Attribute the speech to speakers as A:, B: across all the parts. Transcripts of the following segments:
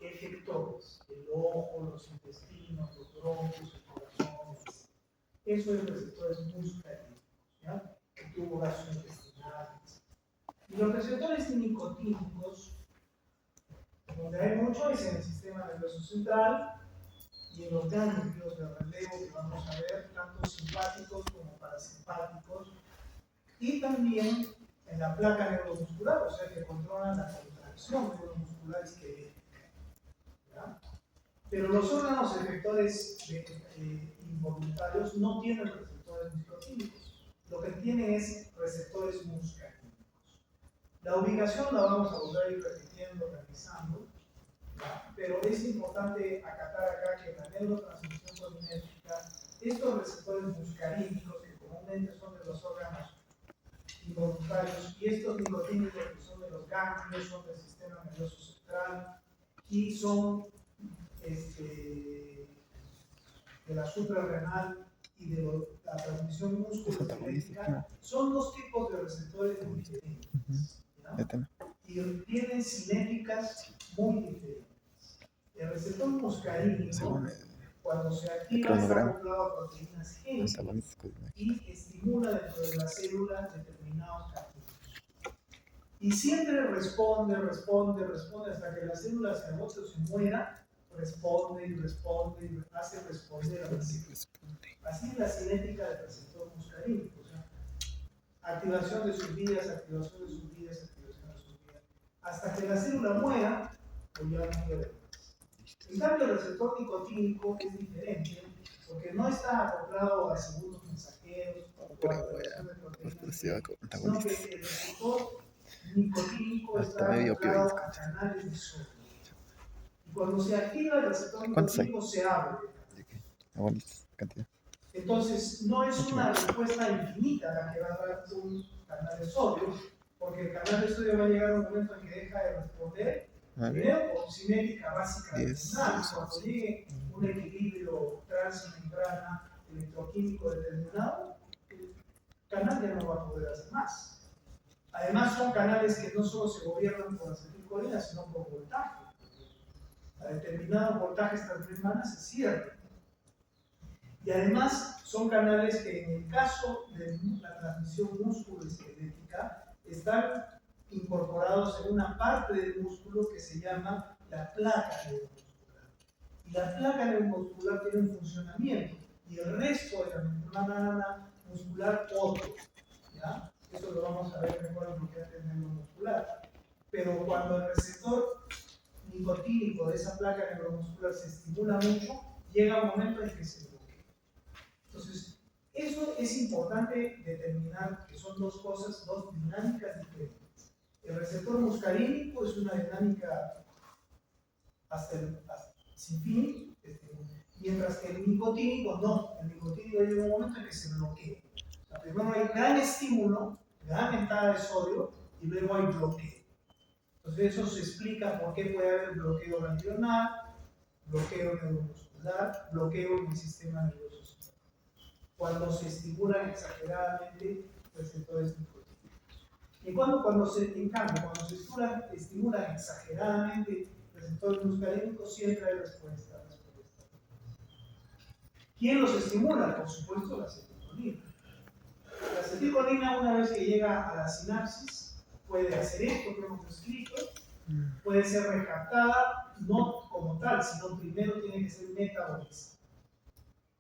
A: efectores, el ojo, los intestinos, los bronquios, el corazón, etc. Eso es receptores muscarínicos, ¿ya? El tubo gastrointestinal, etc. Y los receptores nicotínicos, donde hay mucho, es en el sistema nervioso central y en los ganglios de relevo que vamos a ver, tanto simpáticos como parasimpáticos, y también en la placa neuromuscular, o sea que controlan la contracción neuromuscular isquelética, ¿ya? Pero los órganos efectores involuntarios no tienen receptores nicotínicos, lo que tienen es receptores muscarínicos. La ubicación la vamos a volver a ir repitiendo, revisando, ¿ya? Pero es importante acatar acá que en la neurotransmisión colinérgica, estos receptores muscarínicos, que comúnmente son de los órganos involuntarios, y estos nicotínicos que son de los ganglios, son del sistema nervioso central y son de la suprarrenal y de la transmisión músculo-esquelética, son dos tipos de receptores diferentes, ¿ya? Y tienen cinéticas muy diferentes. El receptor muscarínico, cuando se activa, está acoplado a proteínas génicas y estimula dentro de la célula determinados cartílagos. Y siempre responde hasta que la célula se agote o se muera, responde y hace responder a la célula. Así es la cinética del receptor muscarínico, o sea, activación de sus vías, activación de sus vías, activación de sus vías, hasta que la célula muera o ya no muere. En cambio, el receptor nicotínico es diferente, porque no está acoplado a segundos mensajeros o a activación de proteínas, sino que el receptor nicotínico está acoplado a canales de sodio. Y cuando se activa el receptor nicotínico se abre. Entonces, no es una respuesta infinita la que va a dar un canal de sodio, porque el canal de sodio va a llegar a un momento en que deja de responder, primero por cinética básica determinada. Cuando llegue un equilibrio transmembrana electroquímico determinado, el canal ya no va a poder hacer más. Además, son canales que no solo se gobiernan por acetilcolina, sino por voltaje. A determinado voltaje estas membranas se cierran. Y además son canales que en el caso de la transmisión músculo-esquelética están incorporados en una parte del músculo que se llama la placa neuromuscular. Y la placa neuromuscular tiene un funcionamiento y el resto de la membrana muscular otro, ¿ya? Eso lo vamos a ver mejor en bloqueante neuromuscular. Pero cuando el receptor nicotínico de esa placa neuromuscular se estimula mucho, llega un momento en que se bloquea. Entonces, eso es importante determinar que son dos cosas, dos dinámicas diferentes. El receptor muscarínico es una dinámica hasta sin fin, mientras que el nicotínico no. El nicotínico llega un momento en que se bloquea. O sea, primero hay gran estímulo, gran entrada de sodio, y luego hay bloqueo. Entonces, eso se explica por qué puede haber bloqueo ganglionar, bloqueo neuromuscular, bloqueo en el sistema nervioso central, cuando se estimulan exageradamente receptores nicotínicos. En cambio, cuando se estimulan exageradamente receptores muscarínicos, siempre hay respuesta. ¿Quién los estimula? Por supuesto, la acetilcolina. La acetilcolina, una vez que llega a la sinapsis, puede hacer esto que hemos escrito, puede ser recaptada, no como tal, sino primero tiene que ser metabolizada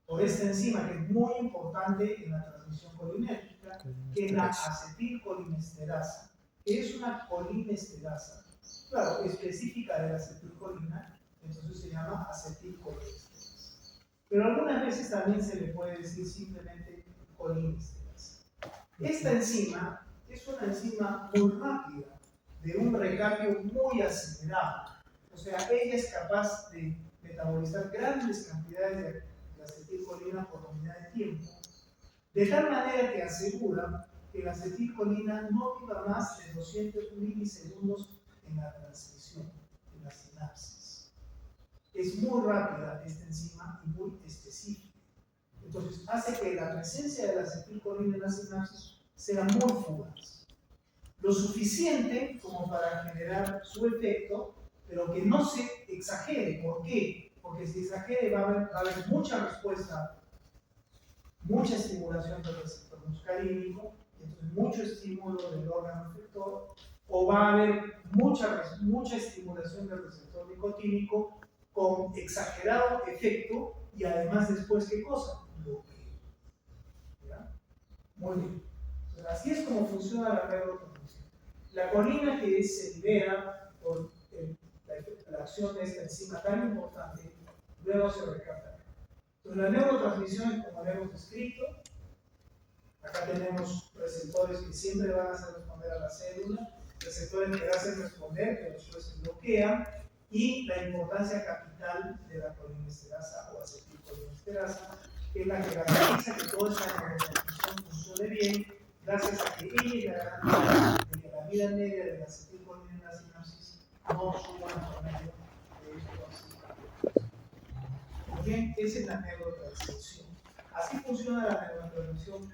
A: por esta enzima que es muy importante en la transmisión colinérgica, que es la acetilcolinesterasa, que es una colinesterasa, claro, específica de la acetilcolina, entonces se llama acetilcolinesterasa. Pero algunas veces también se le puede decir simplemente colinesterasa. Esta enzima es una enzima muy rápida, de un recambio muy acelerado, o sea, ella es capaz de metabolizar grandes cantidades de acetilcolina por unidad de tiempo, de tal manera que asegura que la acetilcolina no dura más de 200 milisegundos en la transmisión, en la sinapsis. Es muy rápida esta enzima y muy específica. Entonces, hace que la presencia de la acetilcolina en la sinapsis sea muy fugaz. Lo suficiente como para generar su efecto, pero que no se exagere. ¿Por qué? Porque si exagere va a haber mucha respuesta, mucha estimulación del receptor muscarínico, entonces mucho estímulo del órgano efector, o va a haber mucha estimulación del receptor nicotínico con exagerado efecto y además después, ¿qué cosa? Bloqueo. ¿Ya? Muy bien. Entonces, así es como funciona la neurotransmisión. La colina que se libera por la acción de esta enzima tan importante, luego se recapta. Entonces, la neurotransmisión es como lo hemos descrito. Acá tenemos receptores que siempre van a hacer responder a la célula, receptores que hacen responder, que después se bloquean, y la importancia capital de la colinesterasa o acetilcolinesterasa, que es la que garantiza que toda esta neurotransmisión funcione bien, gracias a que ella es la garantía de que la vida media de la acetilcolina en la sinapsis no suba por medio de esto. Bien, esa es la neurotransmisión. Así funciona la neurotransmisión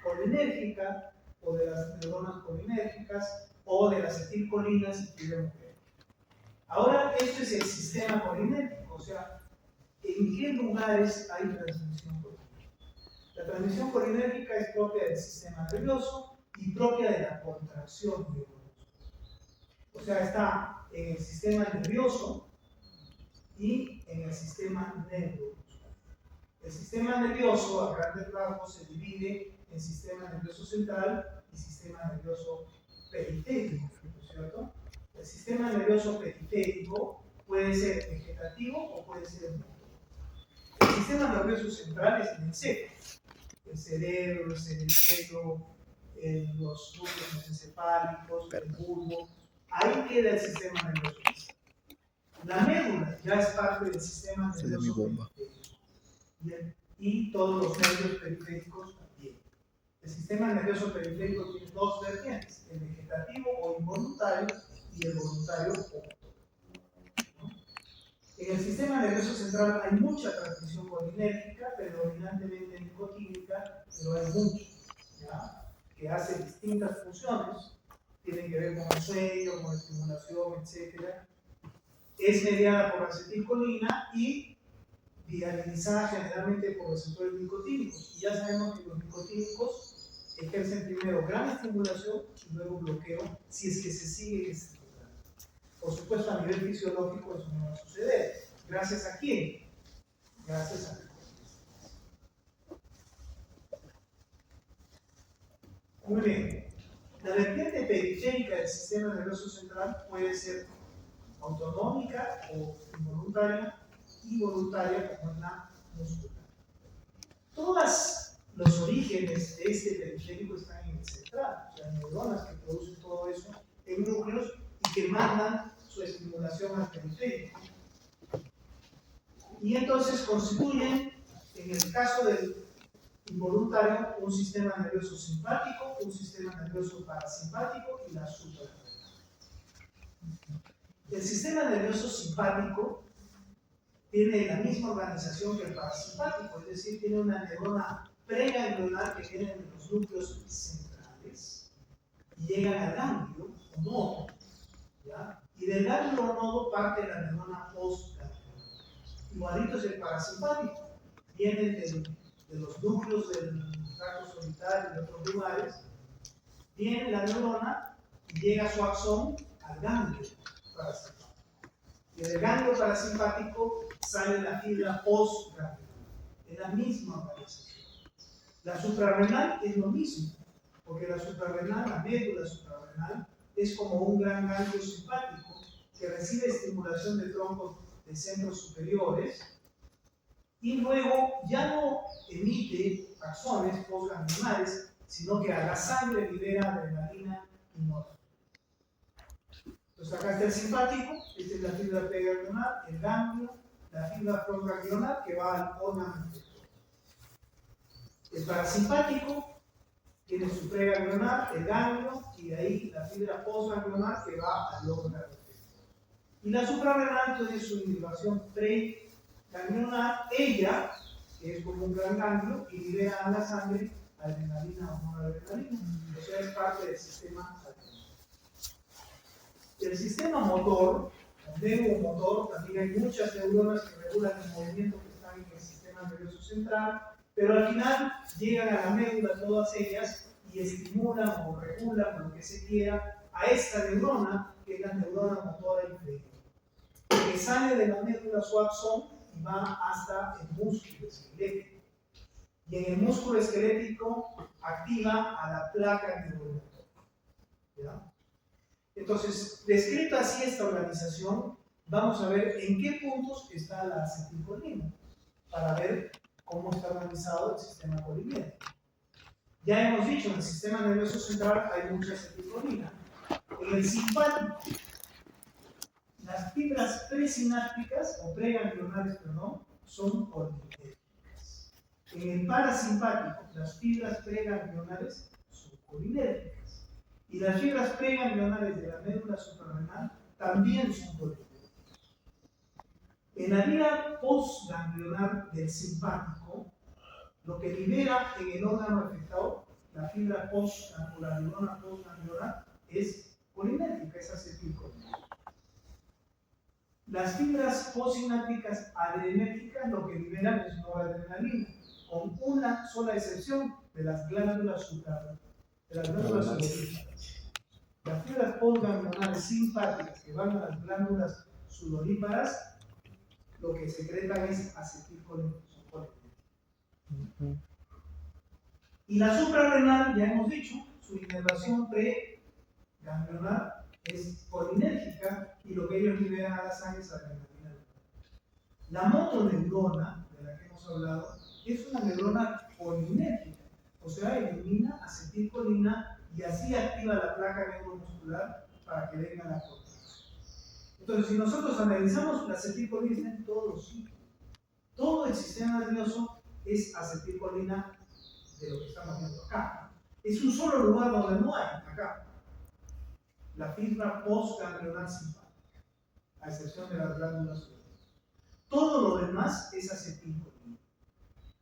A: colinérgica, o de las neuronas colinérgicas, o de las acetilcolinas, si queremos ver. Ahora, esto es el sistema colinérgico, o sea, ¿en qué lugares hay transmisión colinérgica? La transmisión colinérgica es propia del sistema nervioso y propia de la contracción neurológica. O sea, está en el sistema nervioso y en el sistema neurológico. El sistema nervioso, a grandes rasgos, se divide en sistema nervioso central y sistema nervioso periférico, ¿no es cierto? El sistema nervioso periférico puede ser vegetativo o puede ser motor. El sistema nervioso central es el encéfalo, el cerebro, el cerebelo, los núcleos encefálicos, el bulbo. Ahí queda el sistema nervioso central. La médula ya es parte del sistema nervioso periférico. Y todos los nervios periféricos también. El sistema nervioso periférico tiene dos vertientes, el vegetativo o involuntario y el voluntario o motor. ¿No? En el sistema nervioso central hay mucha transmisión colinérgica, predominantemente nicotínica, pero hay mucho, ¿ya? Que hace distintas funciones, tienen que ver con el sueño, con estimulación, etc. Es mediada por acetilcolina y dialinizada generalmente por receptores nicotínicos. Y ya sabemos que los nicotínicos ejercen primero gran estimulación y luego bloqueo si es que se sigue estimulando. Por supuesto, a nivel fisiológico eso no va a suceder. ¿Gracias a quién? Gracias a la colinesterasa. Muy bien. La vertiente periférica del sistema nervioso central puede ser autonómica o involuntaria, y voluntaria como en la muscular. Todos los orígenes de este periférico están en el central, o sea, neuronas que producen todo eso en núcleos y que mandan su estimulación al periférico. Y entonces constituyen, en el caso del involuntario, un sistema nervioso simpático, un sistema nervioso parasimpático y la suprarrenal. El sistema nervioso simpático tiene la misma organización que el parasimpático, es decir, tiene una neurona preganglionar que viene de los núcleos centrales y llegan al ganglio o nodo, ¿ya? Y del ganglio o nodo parte la neurona postganglionar. Igualito es el parasimpático, viene de los núcleos del tracto solitario y de otros lugares, viene la neurona y llega a su axón al ganglio parasimpático. Y del ganglio parasimpático sale la fibra postganglionar. Es la misma organización. La suprarrenal es lo mismo, porque la suprarrenal, la médula suprarrenal, es como un gran ganglio simpático que recibe estimulación de troncos de centros superiores y luego ya no emite axones postganglionares, sino que a la sangre libera adrenalina y norepinefrina. Entonces acá está el simpático, esta es la fibra preganglionar, el ganglio, la fibra postganglionar que va al órgano efector. El parasimpático tiene su preganglionar, el ganglio, y de ahí la fibra postganglionar que va al órgano efector. Y la suprarrenal tiene su inervación preganglionar, ella, que es como un gran ganglio, y libera a la sangre adrenalina o noradrenalina. O sea, es parte del sistema adrenal. El sistema motor neuromotor, también hay muchas neuronas que regulan el movimiento que están en el sistema nervioso central, pero al final llegan a la médula todas ellas y estimulan o regulan lo que se quiera a esta neurona, que es la neurona motora inferior, que sale de la médula su axón y va hasta el músculo esquelético. Y en el músculo esquelético activa a la placa neuromotora. ¿Ya? Entonces, descrita así esta organización, vamos a ver en qué puntos está la acetilcolina, para ver cómo está organizado el sistema colinérgico. Ya hemos dicho, en el sistema nervioso central hay mucha acetilcolina. En el simpático, las fibras presinápticas, o preganglionares, perdón, son colinérgicas. En el parasimpático, las fibras preganglionares son colinérgicas. Y las fibras preganglionares de la médula suprarrenal también son colinérgicas. En la vía postganglionar del simpático, lo que libera en el órgano afectado, la fibra postganglionar, la neurona postganglionar, es colinérgica, es acetilcolina. Las fibras postsinápticas adrenérgicas lo que liberan es noradrenalina, con una sola excepción de las glándulas sudoríparas. Las fibras postganglionares simpáticas que van a las glándulas sudoríparas, lo que secretan es acetilcolina. Y la suprarrenal, ya hemos dicho, su inervación preganglionar es colinérgica y lo que ellos liberan a la sangre es adrenalina. La motoneurona, de la que hemos hablado, es una neurona colinérgica, o sea, elimina acetilcolina y así activa la placa neuromuscular para que venga la contracción. Entonces, si nosotros analizamos la acetilcolina en todos los sitios, todo el sistema nervioso es acetilcolina de lo que estamos viendo acá. Es un solo lugar donde no hay, acá. La fibra postganglionar simpática, a excepción de las glándulas sudoríparas. Todo lo demás es acetilcolina.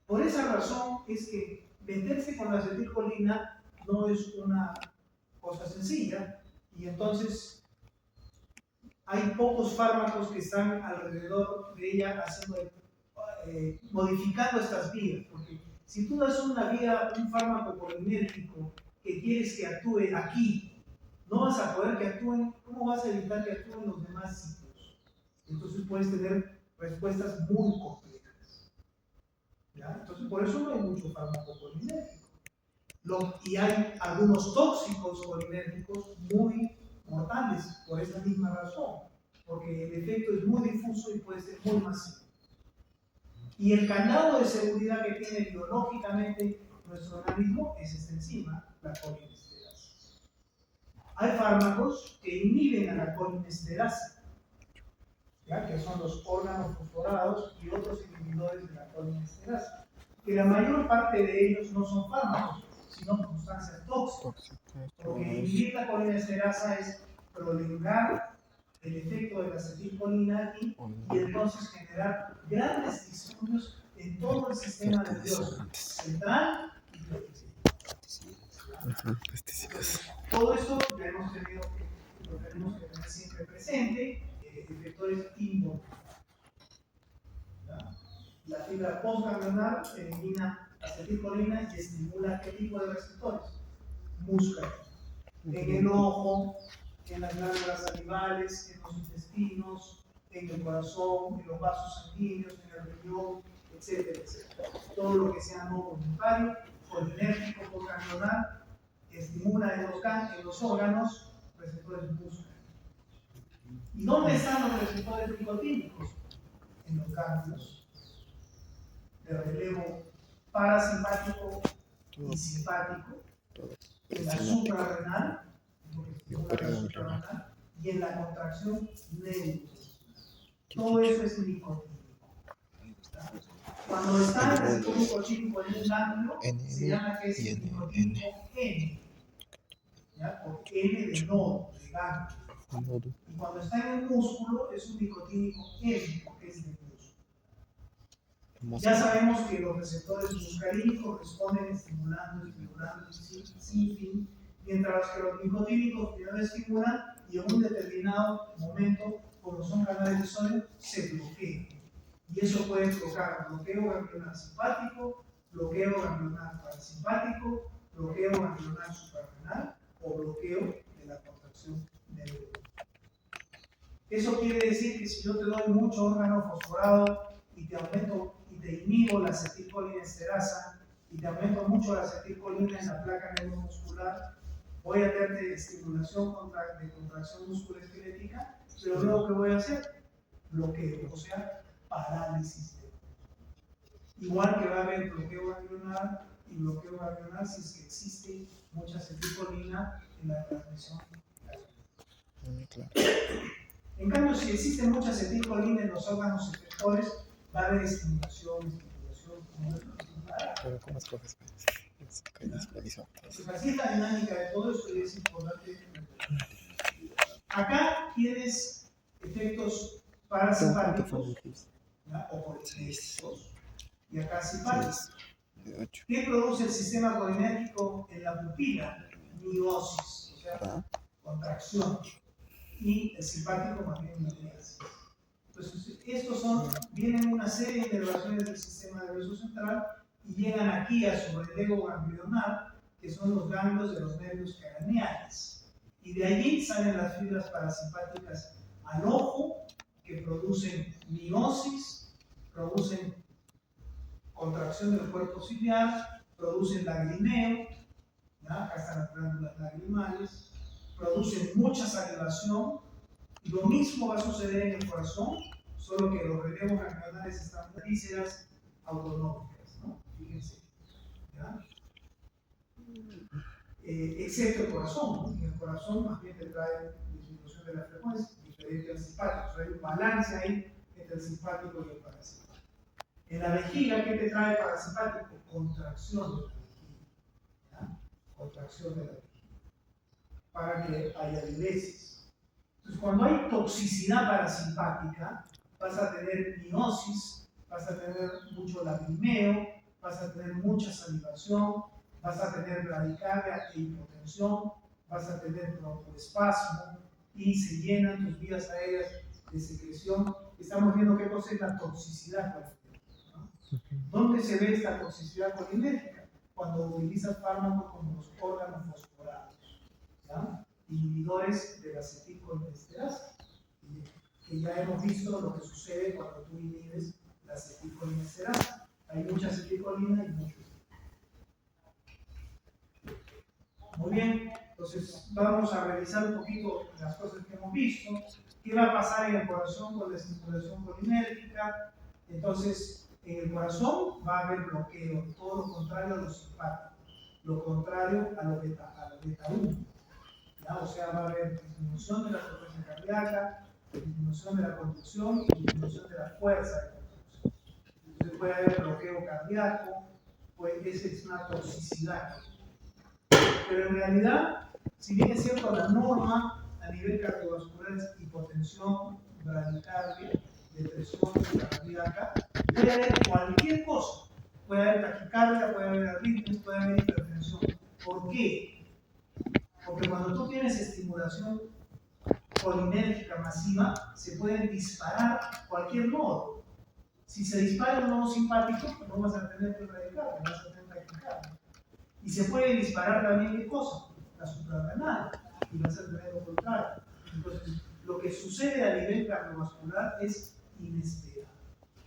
A: Por esa razón es que meterse con la acetilcolina no es una cosa sencilla y entonces hay pocos fármacos que están alrededor de ella haciendo, modificando estas vías, porque si tú das una vía, un fármaco colinérgico que quieres que actúe aquí, no vas a poder que actúen, ¿cómo vas a evitar que actúen los demás sitios? Entonces puedes tener respuestas muy complejas. ¿Ya? Entonces por eso no hay mucho fármaco colinérgico. Y hay algunos tóxicos colinérgicos muy mortales por esa misma razón, porque el efecto es muy difuso y puede ser muy masivo. Y el candado de seguridad que tiene biológicamente nuestro organismo es esta enzima, la colinesterasa. Hay fármacos que inhiben a la colinesterasa, ¿ya? Que son los órganos fosforados y otros inhibidores de la colinesterasa, que la mayor parte de ellos no son fármacos, sino sustancias tóxicas, porque inhibir la colinesterasa es prolongar el efecto de la acetilcolina y entonces generar grandes disturbios en todo el sistema nervioso central y pesticidas. Todo esto ya hemos tenido, lo tenemos que tener siempre presente, efectores involuntarios. La fibra postganglionar elimina acetilcolina y estimula qué tipo de receptores? Muscarínicos. En el ojo, en las glándulas salivales, en los intestinos, en el corazón, en los vasos sanguíneos, en el riñón, etcétera, etcétera. Todo lo que sea no voluntario, colinérgico, postganglionar, estimula en los órganos receptores muscarínicos. ¿Y dónde están los receptores nicotínicos? En los ganglios de relevo parasimpático y simpático, en la suprarrenal, y en la contracción neuromuscular. Todo eso es nicotínico. Cuando está el receptor nicotínico en un ganglio, se llama que es el nicotínico N, ¿ya? Por N de nodo, de ganglio. Y cuando está en el músculo, es un nicotínico M, porque es de músculo. Ya sabemos que los receptores muscarínicos responden estimulando, sin fin, mientras que los nicotínicos no estimulan y en un determinado momento como son canales de sodio, se bloquean. Y eso puede provocar bloqueo ganglionar simpático, bloqueo ganglionar parasimpático, bloqueo ganglionar suprarrenal o bloqueo de la contracción nerviosa. Eso quiere decir que si yo te doy mucho órgano fosforado y te aumento y te inhibo la acetilcolinesterasa y te aumento mucho la acetilcolina en la placa neuromuscular, voy a tener estimulación de contracción musculoesquelética, pero luego ¿qué voy a hacer? Bloqueo, o sea, parálisis. Igual que va a haber bloqueo ganglionar y bloqueo ganglionar si es que existe mucha acetilcolina en la transmisión. En cambio, si existe mucha acetilcolina en los órganos efectores, va a haber estimulación.
B: Pero ¿cómo escoges?
A: Pues así es la dinámica de todo esto y es importante. Acá tienes efectos parasimpáticos o colinérgicos y acá simpáticos. ¿Qué produce el sistema colinérgico en la pupila? Miosis, o sea, contracción. Y el simpático más bien miosis. Entonces, vienen una serie de inervaciones del sistema nervioso central y llegan aquí a su relevo ganglionar, que son los ganglios de los nervios craneales. Y de allí salen las fibras parasimpáticas al ojo, que producen miosis, producen contracción del cuerpo ciliar, producen lagrimeo, acá están las glándulas lagrimales, producen mucha salivación, y lo mismo va a suceder en el corazón, solo que los relevos ganglionares están en vísceras autonómicas, ¿no? Fíjense, ¿ya? Excepto el corazón, ¿no? En el corazón más bien te trae disminución de la frecuencia, diferente al simpático, o sea, hay un balance ahí entre el simpático y el parasimpático. En la vejiga, ¿qué te trae parasimpático? Contracción de la vejiga, ¿ya? Contracción de la vejiga, para que haya diuresis. Entonces, cuando hay toxicidad parasimpática, vas a tener miosis, vas a tener mucho lagrimeo, vas a tener mucha salivación, vas a tener bradicardia e hipotensión, vas a tener broncoespasmo y se llenan tus vías aéreas de secreción. Estamos viendo qué cosa es la toxicidad colinérgica, ¿no? ¿Dónde se ve esta toxicidad colinérgica? Cuando utilizas fármacos como los órganos fosforados, ¿ya? Inhibidores de la acetilcolinesterasa, que ya hemos visto lo que sucede cuando tú inhibes la acetilcolinesterasa. Hay mucha acetilcolina y mucho. Muy bien, entonces vamos a revisar un poquito las cosas que hemos visto. ¿Qué va a pasar en el corazón con la estimulación colinérgica? Entonces, en el corazón va a haber bloqueo, todo lo contrario a lo simpático, lo contrario a lo beta 1. ¿Ya? O sea, va a haber disminución de la frecuencia cardíaca, disminución de la conducción y disminución de la fuerza de conducción. Entonces puede haber bloqueo cardíaco, pues esa es una toxicidad. Pero en realidad, si bien es cierto, la norma a nivel cardiovascular es hipotensión, bradicardia, depresión cardíaca, puede haber cualquier cosa. Puede haber taquicardia, puede haber arritmias, puede haber hipertensión. ¿Por qué? Porque cuando tú tienes estimulación colinérgica masiva, se pueden disparar cualquier nodo. Si se dispara un nodo simpático, no vas a tener bradicardia, vas a tener taquicardia. Y se puede disparar también ¿qué cosa? La suprarrenal, y vas a tener lo contrario. Entonces, lo que sucede a nivel cardiovascular es inesperado.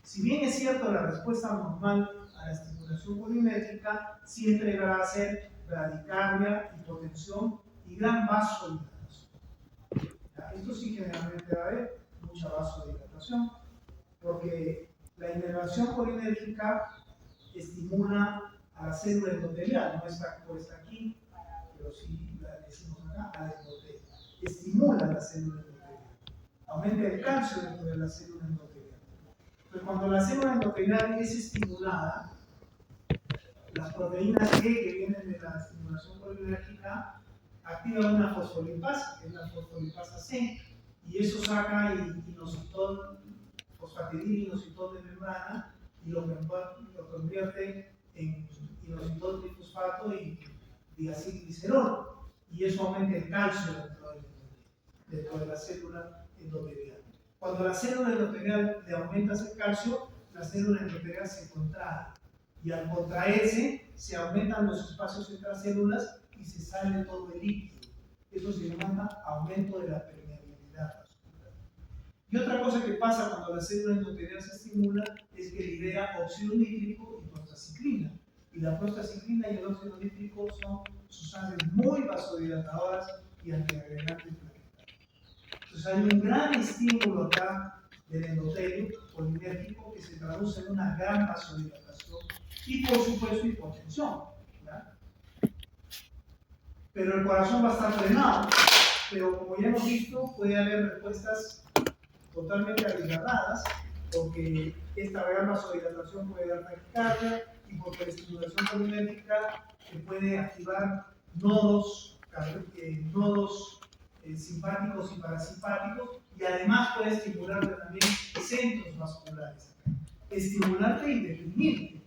A: Si bien es cierto, la respuesta normal a la estimulación colinérgica siempre va a ser bradicardia, hipotensión y gran vasodilatación. Esto sí generalmente va a haber mucha vasodilatación, porque la inervación colinérgica estimula a la célula endotelial, no está aquí, pero sí la decimos acá, a la endotelia. Estimula la célula endotelial, aumenta el calcio dentro de la célula endotelial. Entonces, cuando la célula endotelial es estimulada, las proteínas G que vienen de la estimulación colinérgica activan una fosfolipasa, que es la fosfolipasa C, y eso saca inositol, fosfatidil inositol de membrana y lo convierte en inositol trifosfato y diacilglicerol, y eso aumenta el calcio dentro de la célula endotelial. Cuando la célula endotelial le aumentas el calcio, la célula endotelial se contrae. Y al contraerse, se aumentan los espacios entre las células y se sale todo el líquido. Eso se llama aumento de la permeabilidad vascular. Y otra cosa que pasa cuando la célula endotelial se estimula es que libera óxido nítrico y prostaciclina. Y la prostaciclina y el óxido nítrico son sustancias muy vasodilatadoras y antiagregantes plaquetarios. Entonces hay un gran estímulo acá del endotelio colinérgico que se traduce en una gran vasodilatación y por supuesto hipotensión. ¿Ya? Pero el corazón va a estar frenado, pero como ya hemos visto puede haber respuestas totalmente abigarradas porque esta gran vasodilatación puede dar taquicardia y porque la estimulación colinérgica se puede activar nodos simpáticos y parasimpáticos y además puede estimularte también centros vasculares. Estimularte y deprimirte.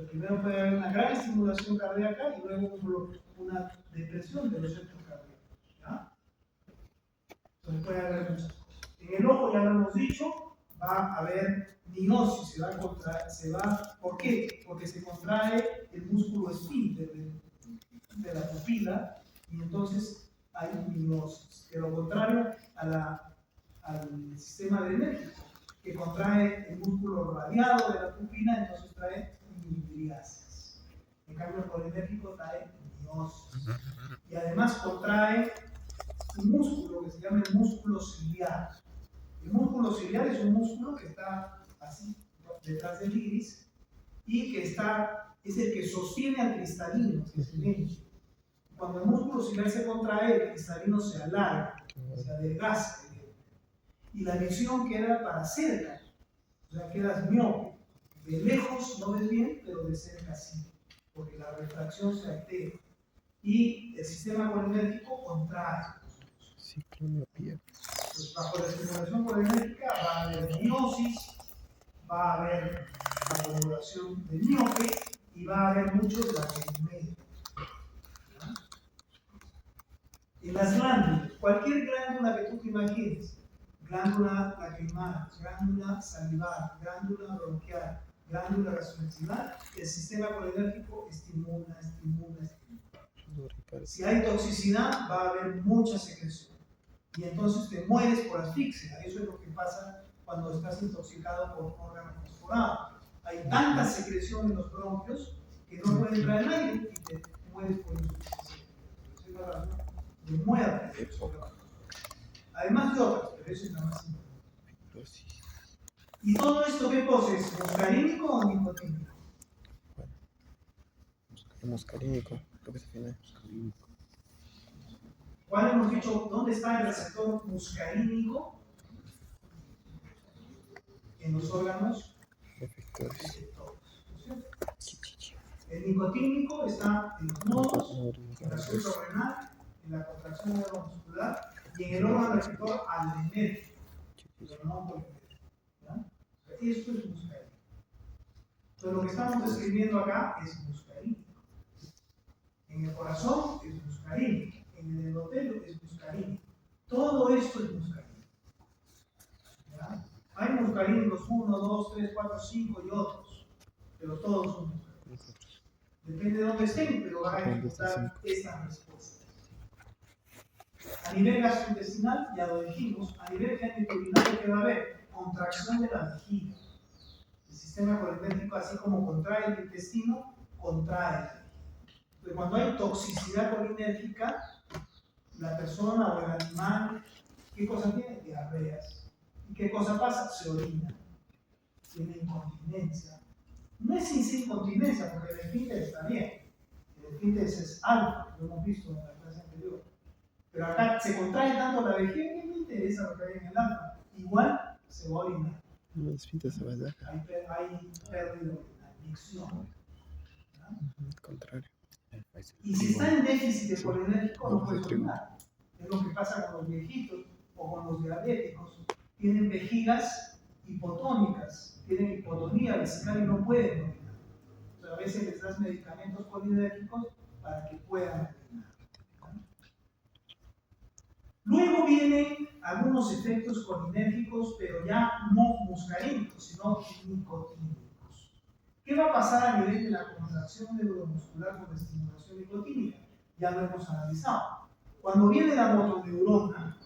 A: Primero puede haber una gran estimulación cardíaca y luego una depresión de los centros cardíacos. ¿Ya? Entonces puede haber muchas cosas. En el ojo, ya lo hemos dicho, va a haber miosis, ¿por qué? Porque se contrae el músculo esfínter de la pupila y entonces hay miosis. De lo contrario al sistema adrenérgico, que contrae el músculo radiado de la pupila, entonces trae midriasis. En cambio, el colinérgico trae miosis. Y además contrae un músculo que se llama el músculo ciliar. El músculo ciliar es un músculo que está así detrás del iris y que es el que sostiene al cristalino, que es el lente. Cuando el músculo ciliar se contrae, el cristalino se alarga, se adelgaza. Y la visión queda para cerca, o sea, quedas miope. De lejos no ves bien, pero de cerca sí, porque la refracción se altera. Y el sistema colinérgico contrae.
B: Ciclomiopía.
A: Pues bajo la estimulación colinérgica va a haber miosis, va a haber acumulación de miope y va a haber mucho lacrimedia. En las glándulas, cualquier glándula que tú te imagines, glándula lacrimal, glándula salivar, glándula bronquial, glándula gastrointestinal, el sistema colinérgico estimula. Si hay toxicidad, va a haber mucha secreción. Y entonces te mueres por asfixia. Eso es lo que pasa cuando estás intoxicado por órgano fosforado. Hay tanta secreción en los bronquios que no puede entrar el aire y te mueres por insuficiencia. Esa es la razón de muerte. Además de otras, pero eso es la más importante. ¿Y todo esto qué cosa es? ¿Muscarínico o nicotínico?
B: Muscarínico, creo que se define.
A: ¿Cuál hemos dicho? ¿Dónde está el receptor muscarínico? En los órganos
B: Efectores.
A: El nicotínico está en los nodos, en la suprarrenal, en la contracción neuromuscular y en el órgano receptor adrenérgico, pero no colinérgico. Esto es muscarínico. Entonces lo que estamos describiendo acá es muscarínico. En el corazón es muscarínico, en el endotelio es muscarínico. Todo esto es muscarínico. ¿Ya? Hay muscarínicos 1, 2, 3, 4, 5 y otros, pero todos son muscarínicos. Depende de dónde estén, pero van a ejecutar estas respuestas. A nivel gastrointestinal, ya lo dijimos, a nivel genitourinario, ¿qué va a haber? Contracción de la vejiga. El sistema colinérgico, así como contrae el intestino, contrae la vejiga. Entonces, cuando hay toxicidad colinérgica, la persona o el animal, ¿qué cosa tiene? Diarreas. ¿Y qué cosa pasa? Se orina. Tiene incontinencia. No es sin sí incontinencia, porque el esfínter está bien. El esfínter es alfa, lo hemos visto en la clase anterior. Pero acá se contrae tanto la vejiga que no interesa lo que hay en el alfa. Igual se va a orinar.
B: El esfínter se va a dar.
A: Hay pérdida de adicción.
B: Contrario.
A: Y si está en déficit colinérgico, no puede orinar. Es lo que pasa con los viejitos o con los diabéticos. Tienen vejigas hipotónicas, tienen hipotonía vesical y no pueden orinar. Entonces, a veces les das medicamentos colinérgicos para que puedan orinar. Luego vienen algunos efectos colinérgicos, pero ya no muscarínicos, sino nicotínicos. ¿Qué va a pasar a nivel de la contracción neuromuscular con la estimulación nicotínica? Ya lo hemos analizado. Cuando viene la motoneurona,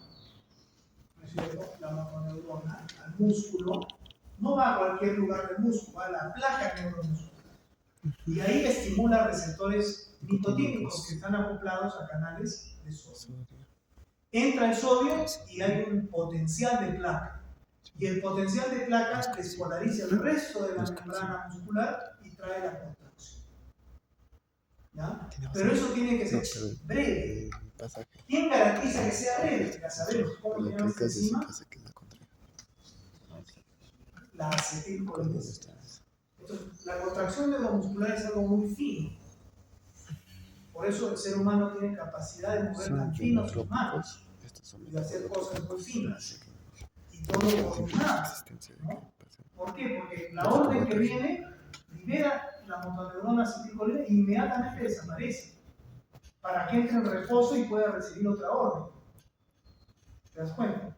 A: ¿no es cierto? La motoneurona al músculo, no va a cualquier lugar del músculo, va a la placa neuromuscular. Y ahí estimula receptores nicotínicos que están acoplados a canales de sodio. Entra el sodio y hay un potencial de placa. Y el potencial de placa despolariza el resto de la membrana muscular y trae la contracción. ¿Ya? Pero eso tiene que ser breve. ¿Quién garantiza que sea breve? Ya sabemos cómo se llama esta enzima. La acetilcolina. Entonces, la contracción neuromuscular es algo muy fino. Por eso el ser humano tiene capacidad de mover tan fino sus manos y de hacer cosas muy finas. Y todo coordinado, ¿no? ¿Por qué? Porque la orden que viene libera la motoneurona acetilcolina e inmediatamente desaparece para que entre en reposo y pueda recibir otra orden. ¿Te das cuenta?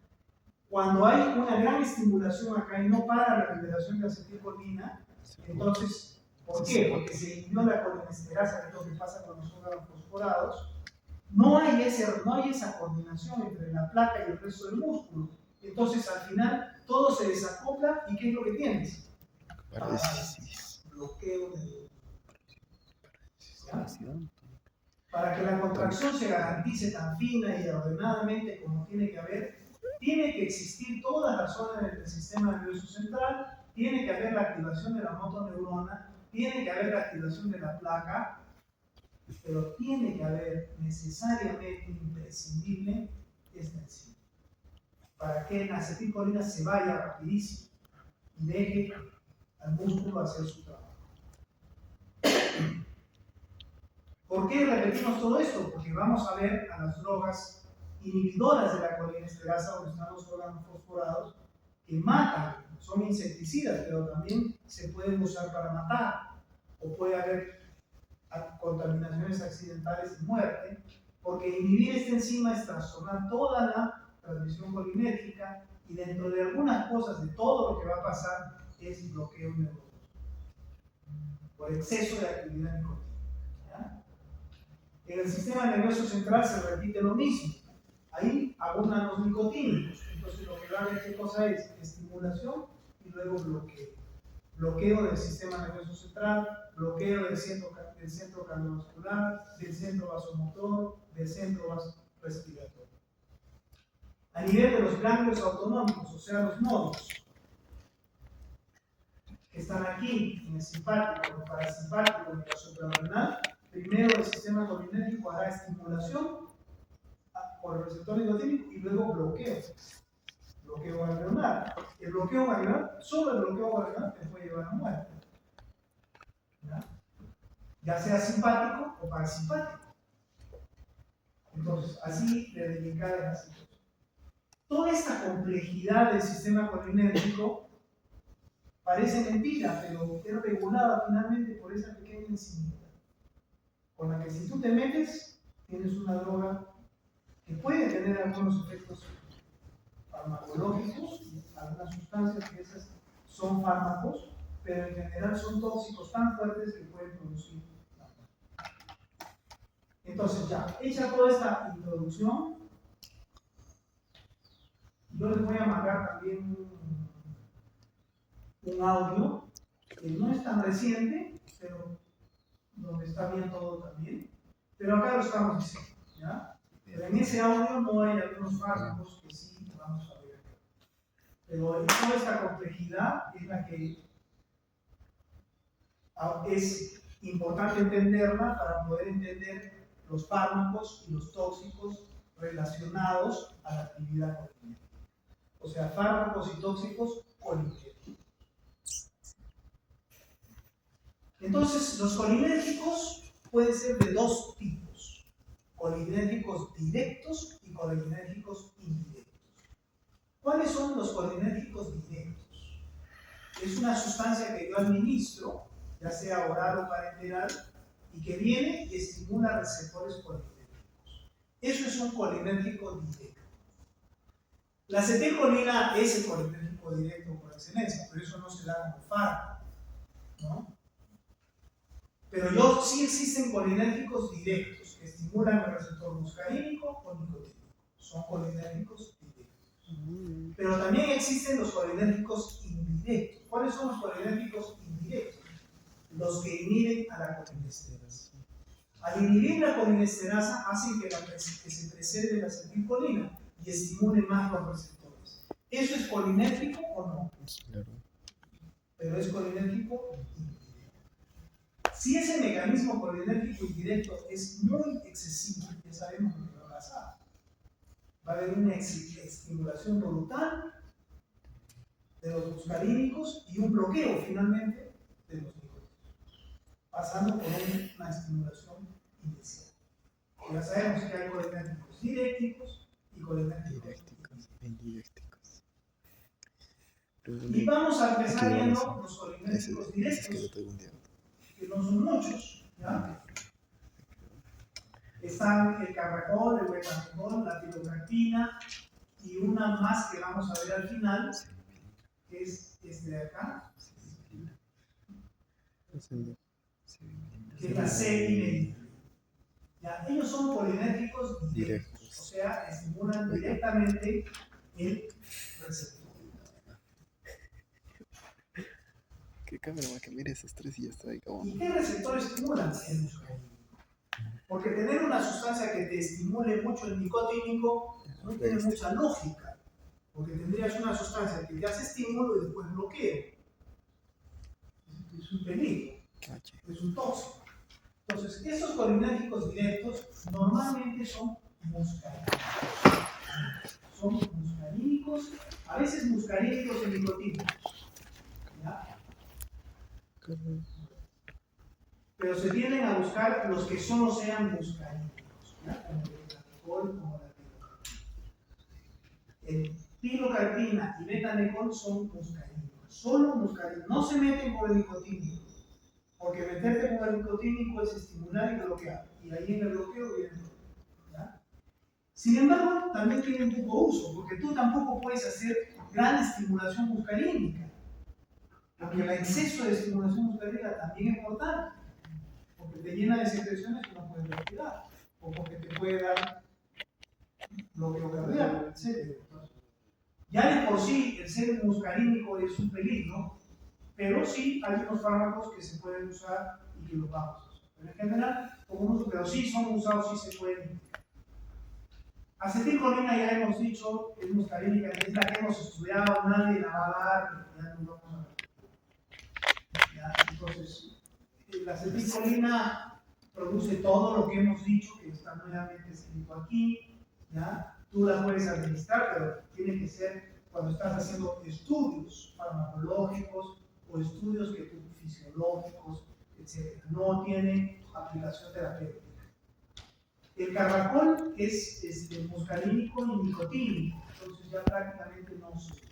A: Cuando hay una gran estimulación acá y no para la liberación de acetilcolina, entonces, ¿por qué? Porque se inhibió la colinesterasa, que es lo que pasa con los órganos fosforados. No hay esa coordinación entre la placa y el resto del músculo. Entonces, al final, todo se desacopla y ¿qué es lo que tienes? Bloqueo de... ¿Ya? Para que la contracción se garantice tan fina y ordenadamente como tiene que haber, tiene que existir todas las zonas del sistema nervioso central, tiene que haber la activación de la motoneurona, tiene que haber la activación de la placa, pero tiene que haber necesariamente, imprescindible, esta enzima, para que la acetilcolina se vaya rapidísimo y deje al músculo hacer su trabajo. ¿Por qué repetimos todo esto? Porque vamos a ver a las drogas inhibidoras de la colinesterasa, donde están los órganos fosforados, que matan, son insecticidas, pero también se pueden usar para matar, o puede haber contaminaciones accidentales y muerte, porque inhibir esta enzima es trastornar toda la transmisión colinérgica y dentro de algunas cosas de todo lo que va a pasar es bloqueo neurológico por exceso de actividad nicotínica. En el sistema nervioso central se repite lo mismo. Ahí abundan los nicotínicos. Entonces lo que va a haber qué cosa es estimulación y luego bloqueo. Bloqueo del sistema nervioso central, bloqueo del centro cardiovascular, del centro vasomotor, del centro respiratorio. A nivel de los ganglios autonómicos, o sea, los nodos, que están aquí, en el simpático, el parasimpático y el suprarrenal, primero el sistema colinérgico hará estimulación por el receptor nicotínico y luego bloqueo. Bloqueo ganglionar. El bloqueo ganglionar, solo el bloqueo ganglionar te puede llevar a muerte. Ya sea simpático o parasimpático. Entonces, así de delicada es la situación. Toda esta complejidad del sistema colinérgico parece mentira, pero es regulada finalmente por esa pequeña enzimita, con la que si tú te metes, tienes una droga que puede tener algunos efectos farmacológicos, algunas sustancias que esas son fármacos, pero en general son tóxicos tan fuertes que pueden producir la muerte. Entonces ya, hecha toda esta introducción, yo les voy a mandar también un audio que no es tan reciente, pero donde está bien todo también, pero acá lo estamos diciendo, ¿ya? Pero en ese audio no hay algunos fármacos que sí vamos a ver. Pero toda esta complejidad es la que es importante entenderla para poder entender los fármacos y los tóxicos relacionados a la actividad colinérgica. O sea, fármacos y tóxicos colinérgicos. Entonces, los colinérgicos pueden ser de dos tipos: colinérgicos directos y colinérgicos indirectos. ¿Cuáles son los colinérgicos directos? Es una sustancia que yo administro, ya sea oral o parenteral, y que viene y estimula receptores colinérgicos. Eso es un colinérgico directo. La acetilcolina es el colinérgico directo por excelencia, pero eso no se da como fármaco, ¿no? Pero sí existen colinérgicos directos que estimulan el receptor muscarínico o nicotínico. Son colinérgicos directos. Pero también existen los colinérgicos indirectos. ¿Cuáles son los colinérgicos indirectos? Los que inhiben a la colinesterasa. Al inhibir la colinesterasa hacen que se preserve la acetilcolina y estimule más los receptores. ¿Eso es colinérgico o no?
B: Claro.
A: Pero es colinérgico indirecto. Si ese mecanismo colinérgico indirecto es muy excesivo, ya sabemos lo que va a pasar. Va a haber una estimulación brutal de los muscarínicos y un bloqueo finalmente de los nicotínicos, pasando por una estimulación inicial. Ya sabemos que hay colinérgicos dirécticos y colinérgicos
B: indirécticos.
A: Y vamos a empezar
B: Aquí
A: viendo
B: vamos a-
A: los colinérgicos
B: ese
A: directos,
B: esqueleto de un día.
A: que no son muchos, ¿ya? Están el carracol, el betamigol, la tiroxina y una más que vamos a ver al final, que es este de acá, que es la C-inhibina. Ya, ellos son colinérgicos directos, o sea, estimulan directamente el receptor.
B: ¿Qué cámara más que mire esos tres y ya está ahí acabado?
A: ¿Y qué receptor estimulan el muscarínico? Porque tener una sustancia que te estimule mucho el nicotínico no tiene mucha lógica, porque tendrías una sustancia que te hace estímulo y después bloqueo. Es un peligro, es un tóxico. Entonces, estos colinérgicos directos normalmente son muscarínicos. Son muscarínicos, a veces muscarínicos en nicotínicos. ¿Ya? Pero se tienden a buscar los que solo sean muscarínicos, ¿ya? Como el betanecol, como la tirocarpina. El tirocarpina y betanecol son muscarínicos, solo muscarínicos, no se meten por el nicotínico, porque meterte por el nicotínico es estimular y bloquear, y ahí en el bloqueo viene el problema, ¿ya? Sin embargo, también tienen poco uso, porque tú tampoco puedes hacer gran estimulación muscarínica, porque el exceso de estimulación muscarínica también es mortal, porque te llena de secreciones que no puedes respirar, o porque te puede dar bloqueo cardíaco, etc. Ya de por sí el ser muscarínico es un peligro, pero sí hay unos fármacos que se pueden usar y que los vamos a usar. Pero en general, como no, pero sí son usados, sí se pueden. Acetilcolina ya hemos dicho, es muscarínica, es la que hemos estudiado, nadie la va a dar, ya no vamos a ver. ¿Ya? Entonces, la acetilcolina produce todo lo que hemos dicho, que está nuevamente escrito aquí, ¿ya? Tú la puedes administrar, pero tiene que ser cuando estás haciendo estudios farmacológicos o estudios fisiológicos, etc. No tiene aplicación terapéutica. El carbacol es muscarínico y nicotínico, entonces ya prácticamente no se usa.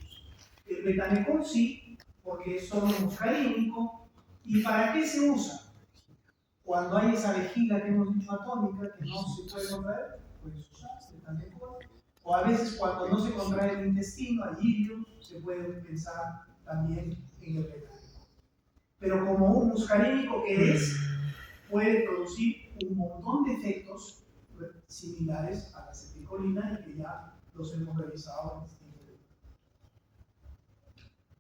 A: El betanecol sí, porque es solo muscarínico. ¿Y para qué se usa? Cuando hay esa vejiga que hemos dicho atómica que no se puede contraer, puedes usar betanecol. O a veces cuando no se contrae el intestino, al ilio, se puede pensar también en el betanecol. Pero como un muscarínico que es, puede producir un montón de efectos similares a la acetilcolina y que ya los hemos revisado en este video.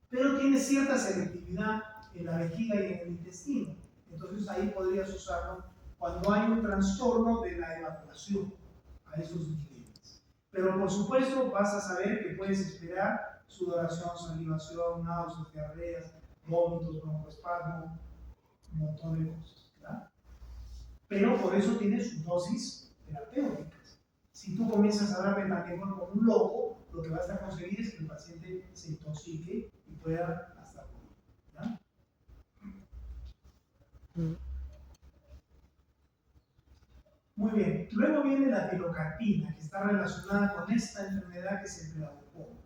A: Pero tiene cierta selectividad en la vejiga y en el intestino. Entonces ahí podrías usarlo cuando hay un trastorno de la evacuación a esos niveles. Pero por supuesto vas a saber que puedes esperar sudoración, salivación, náuseas, diarreas, vómitos, broncoespasmo, un montón de cosas, ¿verdad? Pero por eso tiene su dosis terapéuticas. Si tú comienzas a dar betanecol como un loco, lo que vas a conseguir es que el paciente se intoxique y pueda hasta morir, ¿ya? Muy bien. Luego viene la tirocarpina, que está relacionada con esta enfermedad que es el glaucoma.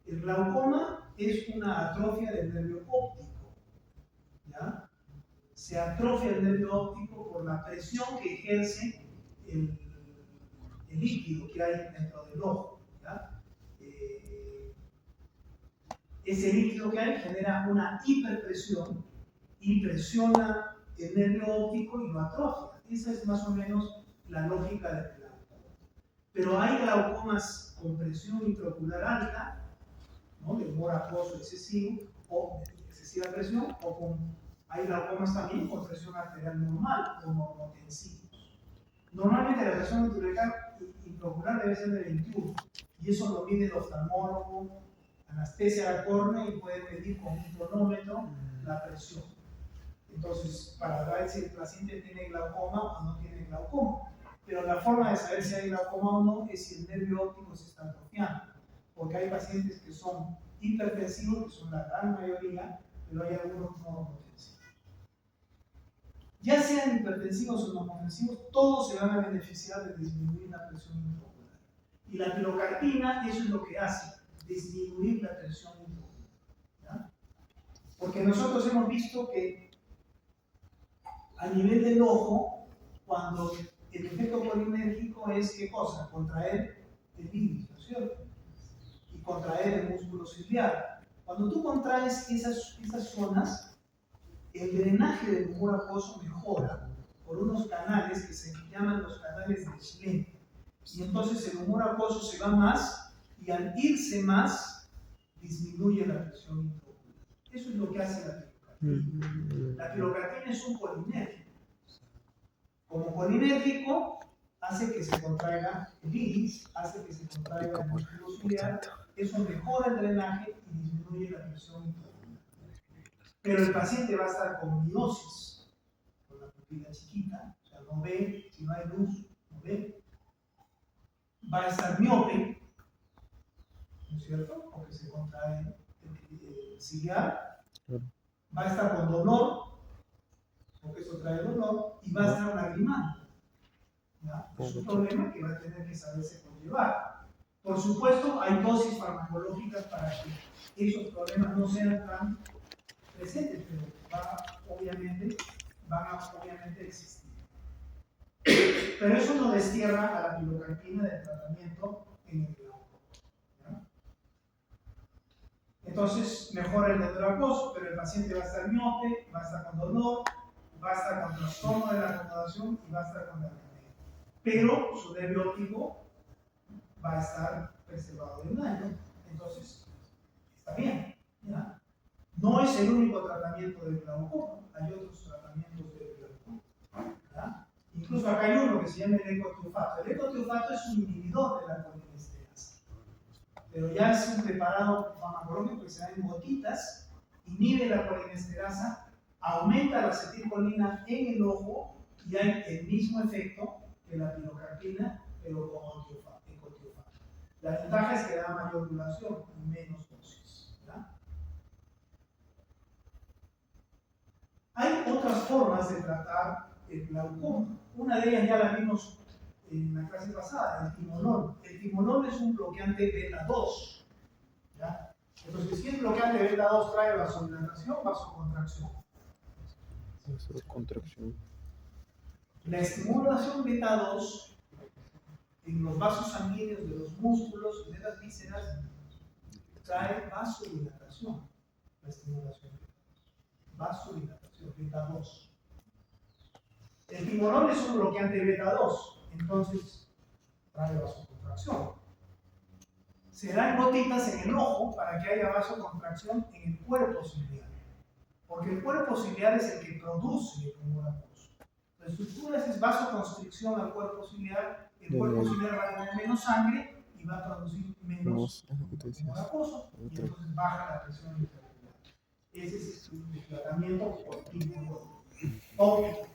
A: El glaucoma es una atrofia del nervio óptico, ¿ya? Se atrofia el nervio óptico por la presión que ejerce el líquido que hay dentro del ojo, ¿ya? ese líquido que hay genera una hiperpresión y presiona el nervio óptico y lo atrofia. Esa es más o menos la lógica del glaucoma. Pero hay glaucomas con presión intraocular alta, ¿no?, de humor acuoso excesivo o excesiva presión, hay glaucomas también con presión arterial normal o normotensivos. Normalmente la presión intraocular debe ser de 21 y eso lo mide el oftalmólogo, anestesia la córnea y puede medir con un cronómetro la presión. Entonces, para ver si el paciente tiene glaucoma o no tiene glaucoma. Pero la forma de saber si hay glaucoma o no es si el nervio óptico se está atrofiando. Porque hay pacientes que son hipertensivos, que son la gran mayoría, pero hay algunos normotensivos. Ya sean hipertensivos o normotensivos, todos se van a beneficiar de disminuir la presión intraocular. Y la pilocarpina, eso es lo que hace, disminuir la presión intraocular. ¿Ya? Porque nosotros hemos visto que a nivel del ojo, cuando el efecto colinérgico es, ¿qué cosa? Contraer el iris, ¿no es cierto? Y contraer el músculo ciliar. Cuando tú contraes esas zonas, el drenaje del humor acuoso mejora por unos canales que se llaman los canales de Schlenk. Y entonces el humor acuoso se va más y al irse más, disminuye la presión intraocular. Eso es lo que hace la pilocarpina. La pilocarpina es un colinérgico. Como colinérgico, hace que se contraiga el iris, hace que se contraiga el músculo ciliar, eso mejora el drenaje y disminuye la presión intraocular. Pero el paciente va a estar con miosis, con la pupila chiquita, o sea, no ve, si no hay luz, no ve. Va a estar miope, ¿no es cierto? Porque se contrae el ciliar. Va a estar con dolor, porque eso trae dolor, y va a estar lagrimando. ¿Ya? Es un problema que va a tener que saberse conllevar. Por supuesto, hay dosis farmacológicas para que esos problemas no sean tan presentes, pero van a obviamente existir. Pero eso no destierra a la pilocarpina del tratamiento en el glaucoma. ¿Ya? Entonces, mejora el nervio acuoso, pero el paciente va a estar miope, va a estar con dolor, va a estar con trastorno de la acomodación y va a estar con la apnea. Pero su nervio óptico va a estar preservado de un año, entonces está bien. ¿Ya? No es el único tratamiento del glaucoma, hay otros tratamientos del glaucoma. ¿Ya? Incluso acá hay uno que se llama el ecotriofato. El ecotriofato es un inhibidor de la colinesterasa, pero ya es un preparado farmacológico que se da en gotitas, inhibe la colinesterasa, aumenta la acetilcolina en el ojo y hay el mismo efecto que la pilocarpina, pero con ecotriofato. La ventaja es que da mayor duración y menos dosis. ¿Ya? Hay otras formas de tratar el glaucoma. Una de ellas ya la vimos en la clase pasada, el timolol. El timolol es un bloqueante beta 2. ¿Ya? Entonces, si el bloqueante beta 2 trae vasodilatación, vasocontracción.
B: Contracción.
A: La estimulación beta 2 en los vasos sanguíneos de los músculos y de las vísceras trae vasodilatación. La estimulación vasodilatación beta 2. El timolol es un bloqueante beta 2, entonces trae vasocontracción. Se da en gotitas en el ojo para que haya vasocontracción en el cuerpo ciliar, porque el cuerpo ciliar es el que produce el humor acuoso. Entonces, si tú haces vasoconstricción al cuerpo ciliar, el cuerpo ciliar va a tener menos sangre y va a producir menos humor acuoso, y entonces baja la presión intraocular. Ese es el tratamiento por timolol tópico.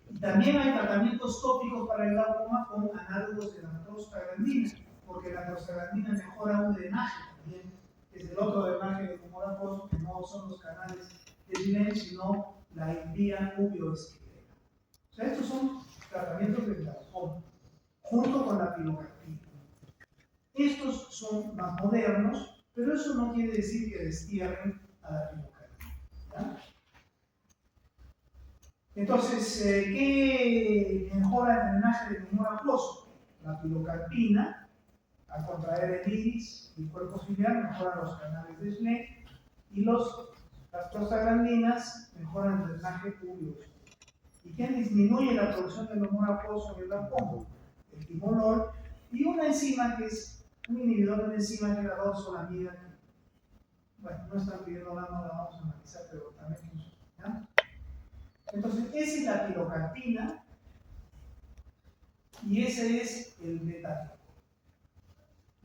A: Y también hay tratamientos tópicos para el glaucoma con análogos de la prostaglandina, porque la prostaglandina mejora un drenaje también, que es el otro drenaje del humor acuoso, que no son los canales de Schlenk, sino la vía uveoesquilera. O sea, estos son tratamientos del glaucoma, junto con la pilocarpina. Estos son más modernos, pero eso no quiere decir que destierren a la pilocarpina. ¿Ya? Entonces, ¿qué mejora el drenaje del humor acuoso? La pilocarpina, al contraer el iris y el cuerpo ciliar mejoran los canales de Schleck y las prostaglandinas mejoran el drenaje público. ¿Y quién disminuye la producción del hormona acuoso y el glaucoma? El timolol y una enzima que es un inhibidor de una enzima que es la dorsolamida. Bueno, no están pidiendo nada, no la vamos a analizar, pero también funciona. Entonces, esa es la pilocarpina y ese es el beta.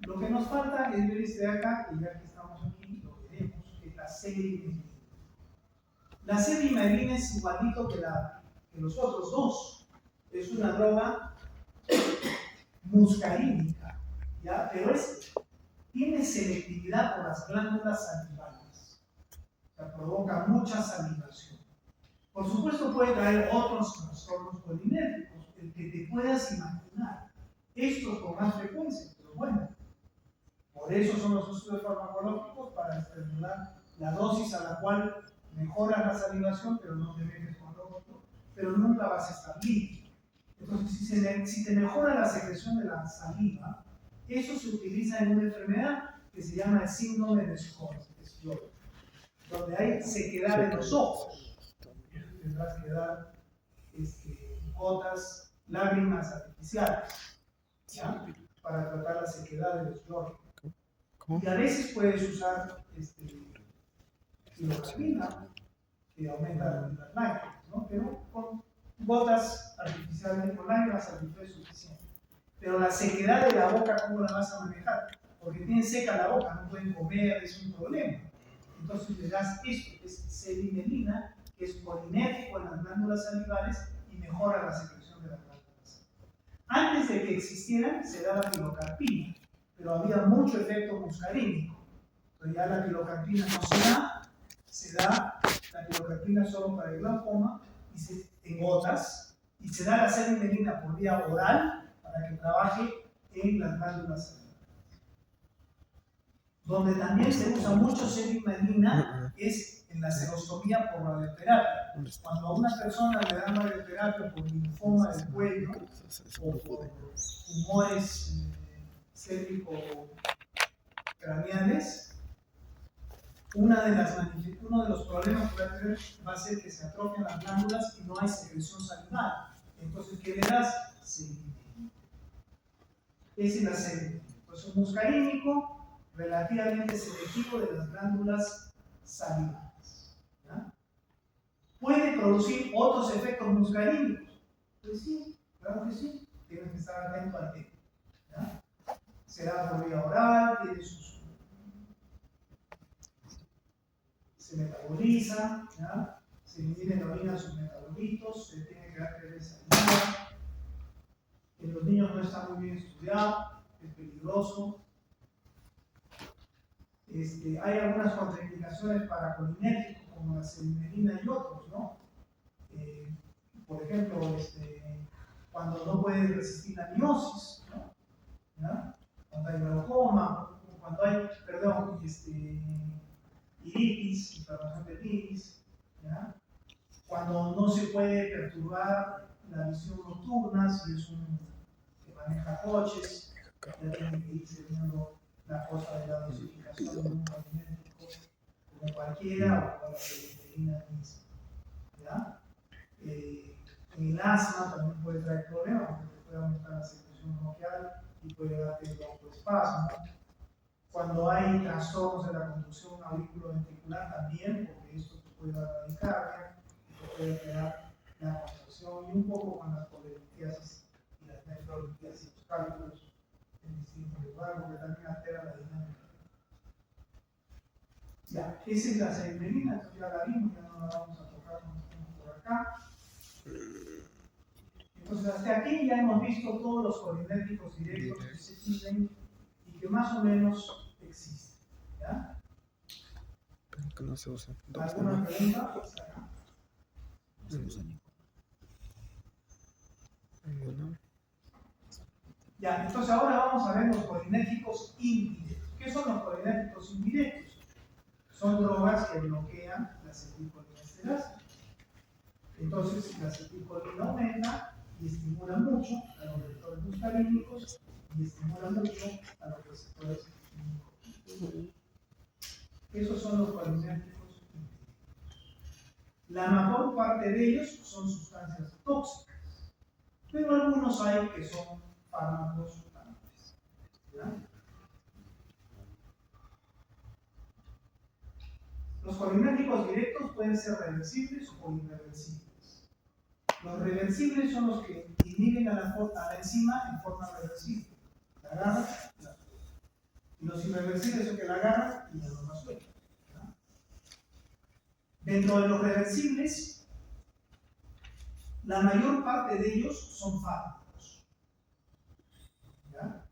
A: Lo que nos falta es ver este de acá, y ya que estamos aquí, lo veremos, que es la cerimelina. La cerimelina es igualito que los otros dos. Es una droga muscarínica, ¿ya? Pero tiene selectividad por las glándulas salivales. O sea, provoca mucha salivación. Por supuesto puede traer otros trastornos colinérgicos, el que te puedas imaginar. Estos con más frecuencia, pero bueno. Por eso son los estudios farmacológicos, para determinar la dosis a la cual mejora la salivación, pero no te metes con lo otro, pero nunca vas a estar limpio. Entonces, si te mejora la secreción de la saliva, eso se utiliza en una enfermedad que se llama el síndrome de Scott, donde hay sequedad de los ojos. Tendrás que dar gotas, lágrimas artificiales, ¿ya? Para tratar la sequedad de los ojos. Y a veces puedes usar pilocarpina, que aumenta las lágrimas, ¿no? Pero con gotas artificiales, con lágrimas artificiales es suficiente. Pero la sequedad de la boca, ¿cómo la vas a manejar? Porque tienen seca la boca, no pueden comer, es un problema. Entonces le das esto, que es cerimelina, que es colinérgico en las glándulas salivales y mejora la secreción de las glándulas. Antes de que existieran, se daba pilocarpina, pero había mucho efecto muscarínico. Entonces ya la pilocarpina no se da la pilocarpina solo para el glaucoma en gotas, y se da la cerimelina por vía oral para que trabaje en las glándulas salivales. Donde también se usa mucho cerimelina es en la serostomía por radioterapia. Cuando a una persona le dan radioterapia por linfoma del cuello o por tumores cérvico-craneales, uno de los problemas que va a ser que se atrofian las glándulas y no hay secreción salival. Entonces, ¿qué le das? Cerimelina. Esa es la cerimelina. Entonces, un muscarínico relativamente selectivo de las glándulas salivales. ¿Ya? ¿Puede producir otros efectos muscarínicos? Pues sí, claro que sí. Tienes que estar atento al tema. ¿Ya? Se da por vía oral, se metaboliza, ¿ya? Se inhibe en la orina sus metabolitos, se tiene que dar que saliva. En los niños no está muy bien estudiado, es peligroso. Hay algunas contraindicaciones para colinérgicos, como la cerimelina y otros, ¿no? Por ejemplo, cuando no puedes resistir la miosis, ¿no? ¿Ya? Cuando hay glaucoma, cuando hay, iritis, inflamación del iris, ¿ya? Cuando no se puede perturbar la visión nocturna, si es un que maneja coches, ya tiene que irse viendo la cosa de la dosificación de un alimento como cualquiera o con la cerimelina misma. ¿Ya? En el asma también puede traer problemas, porque puede aumentar la secreción bronquial y puede darte broncoespasmo. Cuando hay trastornos de la conducción auriculoventricular también, porque esto te puede dar bradicardia, te puede crear la contracción y un poco con las polilitiasis y las nefrolitiasis, los cálculos en distintos lugares, porque también altera la dinámica. Ya, esa es la cerimelina, entonces ya la vimos, ya no la vamos a tocar por acá. Entonces hasta aquí ya hemos visto todos los colinérgicos directos que se existen y que más o menos existen. ¿Ya?
B: Que no se usa.
A: ¿Alguna pregunta?
B: Ninguno.
A: Ya, entonces ahora vamos a ver los colinérgicos indirectos. ¿Qué son los colinérgicos indirectos? Son drogas que bloquean la acetilcolinesterasa. Entonces la acetilcolina aumenta y estimula mucho a los receptores muscarínicos y estimula mucho a los receptores nicotínicos. Esos son los colinérgicos. La mayor parte de ellos son sustancias tóxicas, pero algunos hay que son fármacos también. Los colinérgicos directos pueden ser reversibles o irreversibles. Los reversibles son los que inhiben a la enzima en forma reversible. La agarran y la sueltan. Y los irreversibles son que la agarran y ya no la sueltan. Dentro de los reversibles, la mayor parte de ellos son fármacos. ¿Ya?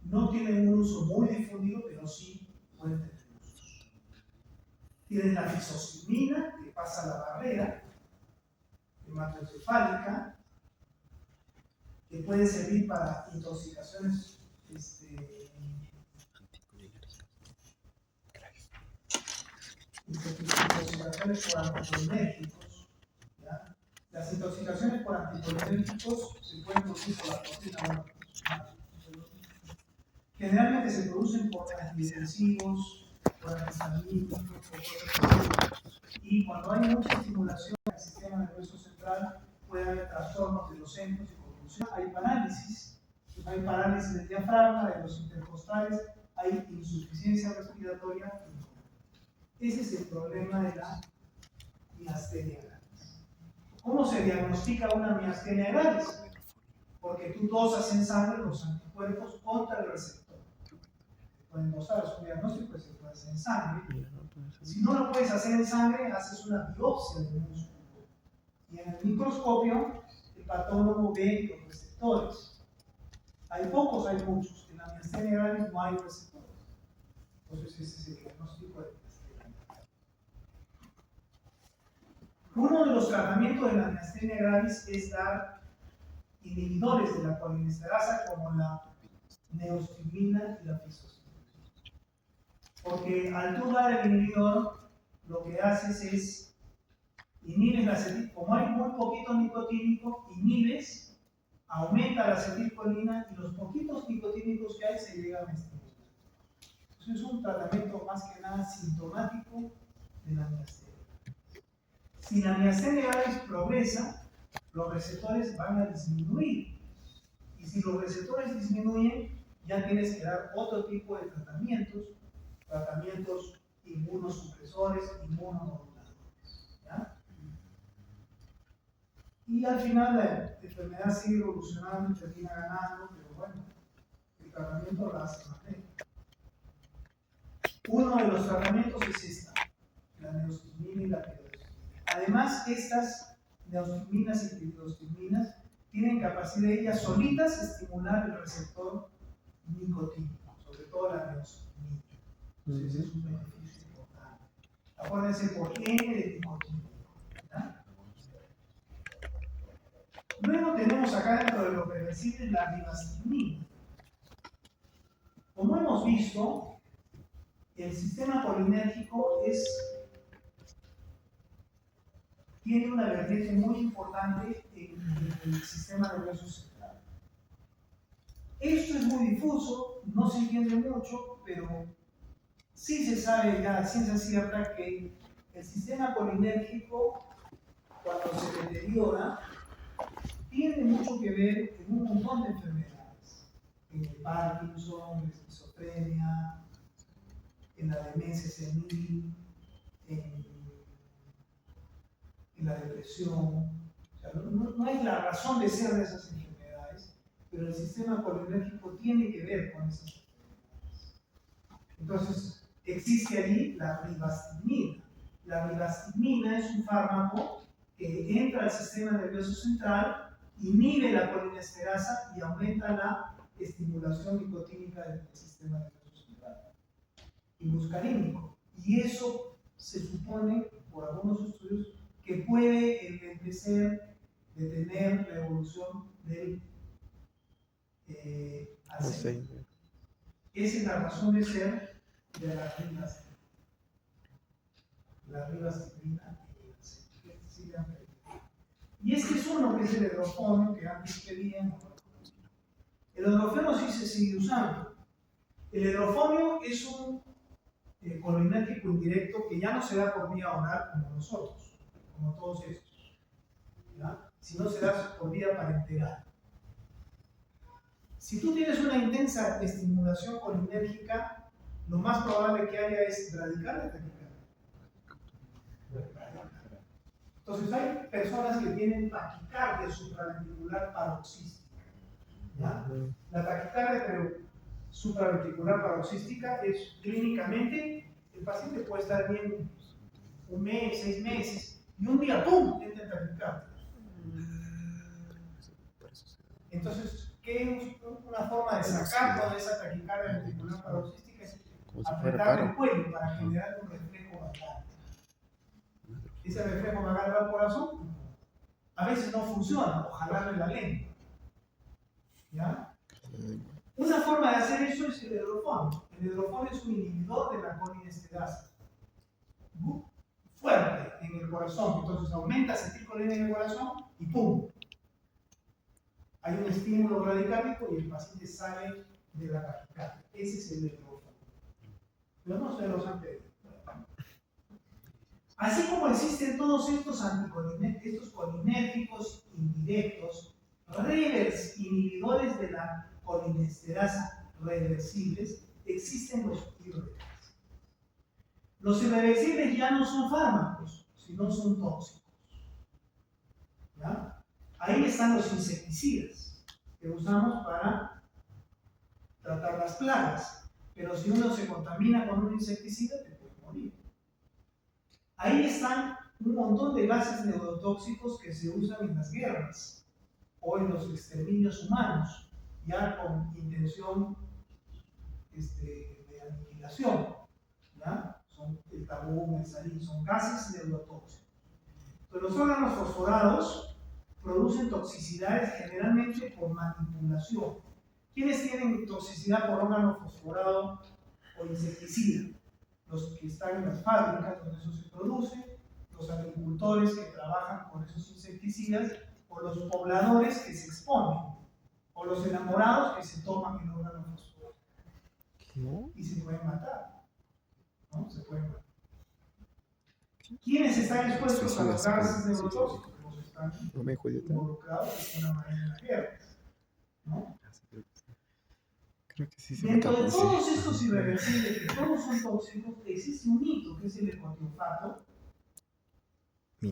A: No tienen un uso muy difundido, pero sí pueden tener usos. Tienen la fisostigmina, que pasa la barrera hematoencefálica, que puede servir para intoxicaciones intoxicaciones por anticolinérgicos. ¿Ya? Las intoxicaciones por anticolinérgicos se pueden producir por la toxina. Generalmente se producen por antidepresivos, por antihistamínicos, y cuando hay mucha estimulación del sistema nervioso central, puede haber trastornos de los centros y convulsiones. Hay parálisis del diafragma, de los intercostales, hay insuficiencia respiratoria. Ese es el problema de la miastenia gravis. ¿Cómo se diagnostica una miastenia gravis? Porque tú dosas en sangre los anticuerpos contra el receptor. Pueden dosar, es un diagnóstico que se puede hacer en sangre. Si no lo puedes hacer en sangre, haces una biopsia del músculo. Y en el microscopio, el patólogo ve los receptores. Hay pocos, hay muchos. En la miastenia gravis no hay receptores. Entonces, ese es el diagnóstico de miastenia gravis. Uno de los tratamientos de la miastenia gravis es dar inhibidores de la colinesterasa como la neostigmina y la fisostigmina. Porque al tú dar el inhibidor, lo que haces es inhibes la acetilcolina. Como hay muy poquito nicotínico, inhibes, aumenta la acetilcolina y los poquitos nicotínicos que hay se llegan a estimular. Entonces es un tratamiento más que nada sintomático de la miastenia. Si la miastenia gravis progresa, los receptores van a disminuir. Y si los receptores disminuyen, ya tienes que dar otro tipo de tratamientos inmunosupresores, inmunomoduladores. ¿Ya? Y al final la enfermedad sigue evolucionando y termina ganando, pero bueno, el tratamiento la hace más lento. Uno de los tratamientos es esta, la neostigmina y la pirostigmina. Además, estas neostigminas y pirostigminas tienen capacidad de ellas solitas estimular el receptor nicotínico, sobre todo la neostigmina. Entonces es un beneficio importante. Acuérdense por N de nicotínico. Luego tenemos acá dentro de lo reversible la ribastigmina. Como hemos visto, el sistema colinérgico tiene una vertiente muy importante en el sistema nervioso central. Esto es muy difuso, no se entiende mucho, pero sí se sabe ya a ciencia cierta que el sistema colinérgico, cuando se deteriora, tiene mucho que ver en un montón de enfermedades. En el Parkinson, en la esquizofrenia, en la demencia senil, en la depresión. O sea, no es la razón de ser de esas enfermedades, pero el sistema colinérgico tiene que ver con esas enfermedades. Entonces, existe allí la ribastigmina. La ribastigmina es un fármaco que entra al sistema nervioso central, inhibe la colinesterasa y aumenta la estimulación nicotínica del sistema nervioso central y muscarínico. Y eso se supone, por algunos estudios, que puede enlentecer, detener la evolución del Alzheimer. Esa es la razón de ser de la ribastigmina. La ribastigmina y el Alzheimer. Y este es uno que es el hidroponio que antes pedían. El hidrofeno sí se sigue usando. El hidrofonio es un colinérgico indirecto que ya no se da por vía oral como nosotros, como todos estos, ¿ya? Sino se da por vía parenteral. Si tú tienes una intensa estimulación colinérgica, lo más probable que haya es bradicardia taquicardia. Entonces hay personas que tienen taquicardia supraventricular paroxística. ¿Ya? La taquicardia supraventricular paroxística es clínicamente, el paciente puede estar bien un mes, 6 meses, y un día ¡pum!, entra en taquicardia. Entonces, ¿qué es una forma de sacarlo de esa taquicardia ventricular paroxística? Es apretar el cuello para generar un reflejo vagal. Ese reflejo vagal va al corazón, a veces no funciona, o jalarle la lengua. ¿Ya? Una forma de hacer eso es el hidrofonio. El hidrofonio es un inhibidor de la colinesterasa. Fuerte en el corazón, entonces aumenta acetilcolina en el corazón y ¡pum! Hay un estímulo bradicárdico y el paciente sale de la taquicardia. Ese es el hidrofonio. Pero no se los han pedido. Así como existen todos estos estos colinérgicos indirectos, inhibidores de la colinesterasa reversibles, existen los irreversibles. Los irreversibles ya no son fármacos, sino son tóxicos. ¿Ya? Ahí están los insecticidas que usamos para tratar las plagas, pero si uno se contamina con un insecticida, te puede morir. Ahí están un montón de gases neurotóxicos que se usan en las guerras o en los exterminios humanos, ya con intención de aniquilación. ¿Ya? Son el tabú, el salín, son gases neurotóxicos. Entonces, los órganos fosforados producen toxicidades generalmente por manipulación. ¿Quiénes tienen toxicidad por órgano fosforado o insecticida? Los que están en las fábricas donde eso se produce, los agricultores que trabajan con esos insecticidas, o los pobladores que se exponen, o los enamorados que se toman el órgano fosforado. ¿No? Y se pueden matar. ¿No? Se pueden matar. ¿Quiénes están expuestos a los gases neurotóxicos? Los están involucrados de una manera en la guerra. ¿No?
B: Creo que sí se
A: Dentro de todos estos irreversibles, que todos son tóxicos, existe un mito, que es el ecotriofato,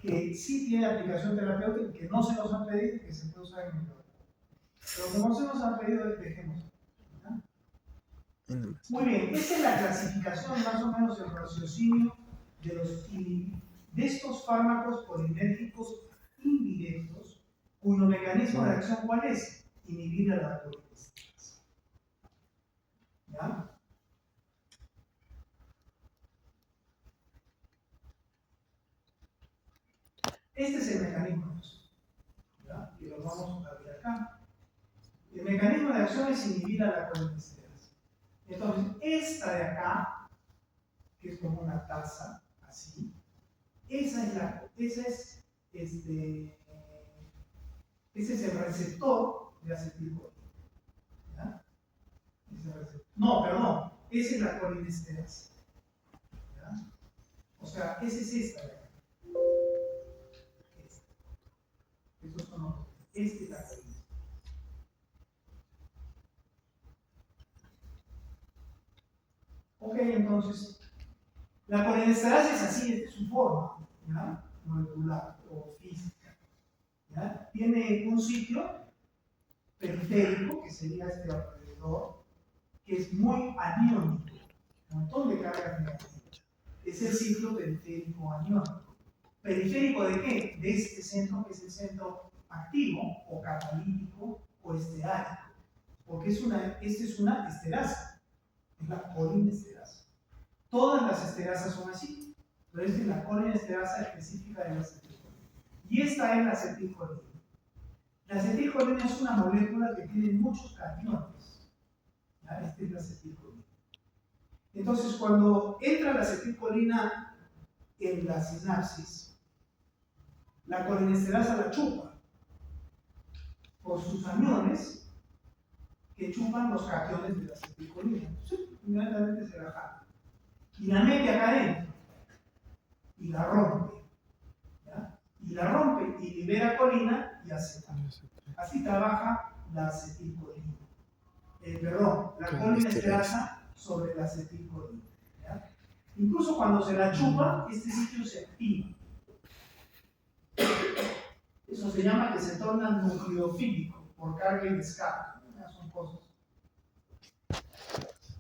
A: que sí tiene aplicación terapéutica, que no se nos han pedido y que se puede usar en el trabajo. Pero como se nos han pedido, dejemos. Muy bien, esta es la clasificación, más o menos, el raciocinio de estos fármacos colinérgicos indirectos, cuyo mecanismo de acción, ¿cuál es? Inhibir a la colinesterasa. ¿Ya? Este es el mecanismo de acción. ¿Ya? Y lo vamos a ver acá. El mecanismo de acción es inhibir a la colinesterasa. Entonces, esta de acá, que es como una taza, así, ese es el receptor de acetilcolina. ¿Ya? No, perdón, esa es la colinesterasa. ¿Ya? O sea, esa es esta de acá. Estos son los. Este es la colinesterasa. Ok, entonces, la colinesterasa es así, de su forma, ¿ya? Molecular o física. ¿Ya? Tiene un sitio periférico, que sería este alrededor, que es muy aniónico, un montón de cargas negativas. Es el ciclo periférico aniónico. ¿Periférico de qué? De este centro, que es el centro activo, o catalítico, o esteárico. Porque esta es una esterasa, es la colinesterasa. Todas las esterasas son así, pero esta es la colinesterasa específica de la acetilcolina. Y esta es la acetilcolina. La acetilcolina es una molécula que tiene muchos cationes. Esta es la acetilcolina. Entonces, cuando entra la acetilcolina en la sinapsis, la colinesterasa la chupa por sus aniones que chupan los cationes de la acetilcolina. Inmediatamente se la jala. Y la mete acá adentro. Y la rompe. ¿Ya? Y la rompe y libera colina y acetato. Así trabaja la acetilcolina. La colinesterasa sobre la acetilcolina. ¿Ya? Incluso cuando se la chupa, este sitio se activa. Eso se llama que se torna nucleofílico por carga y descarga. Son cosas.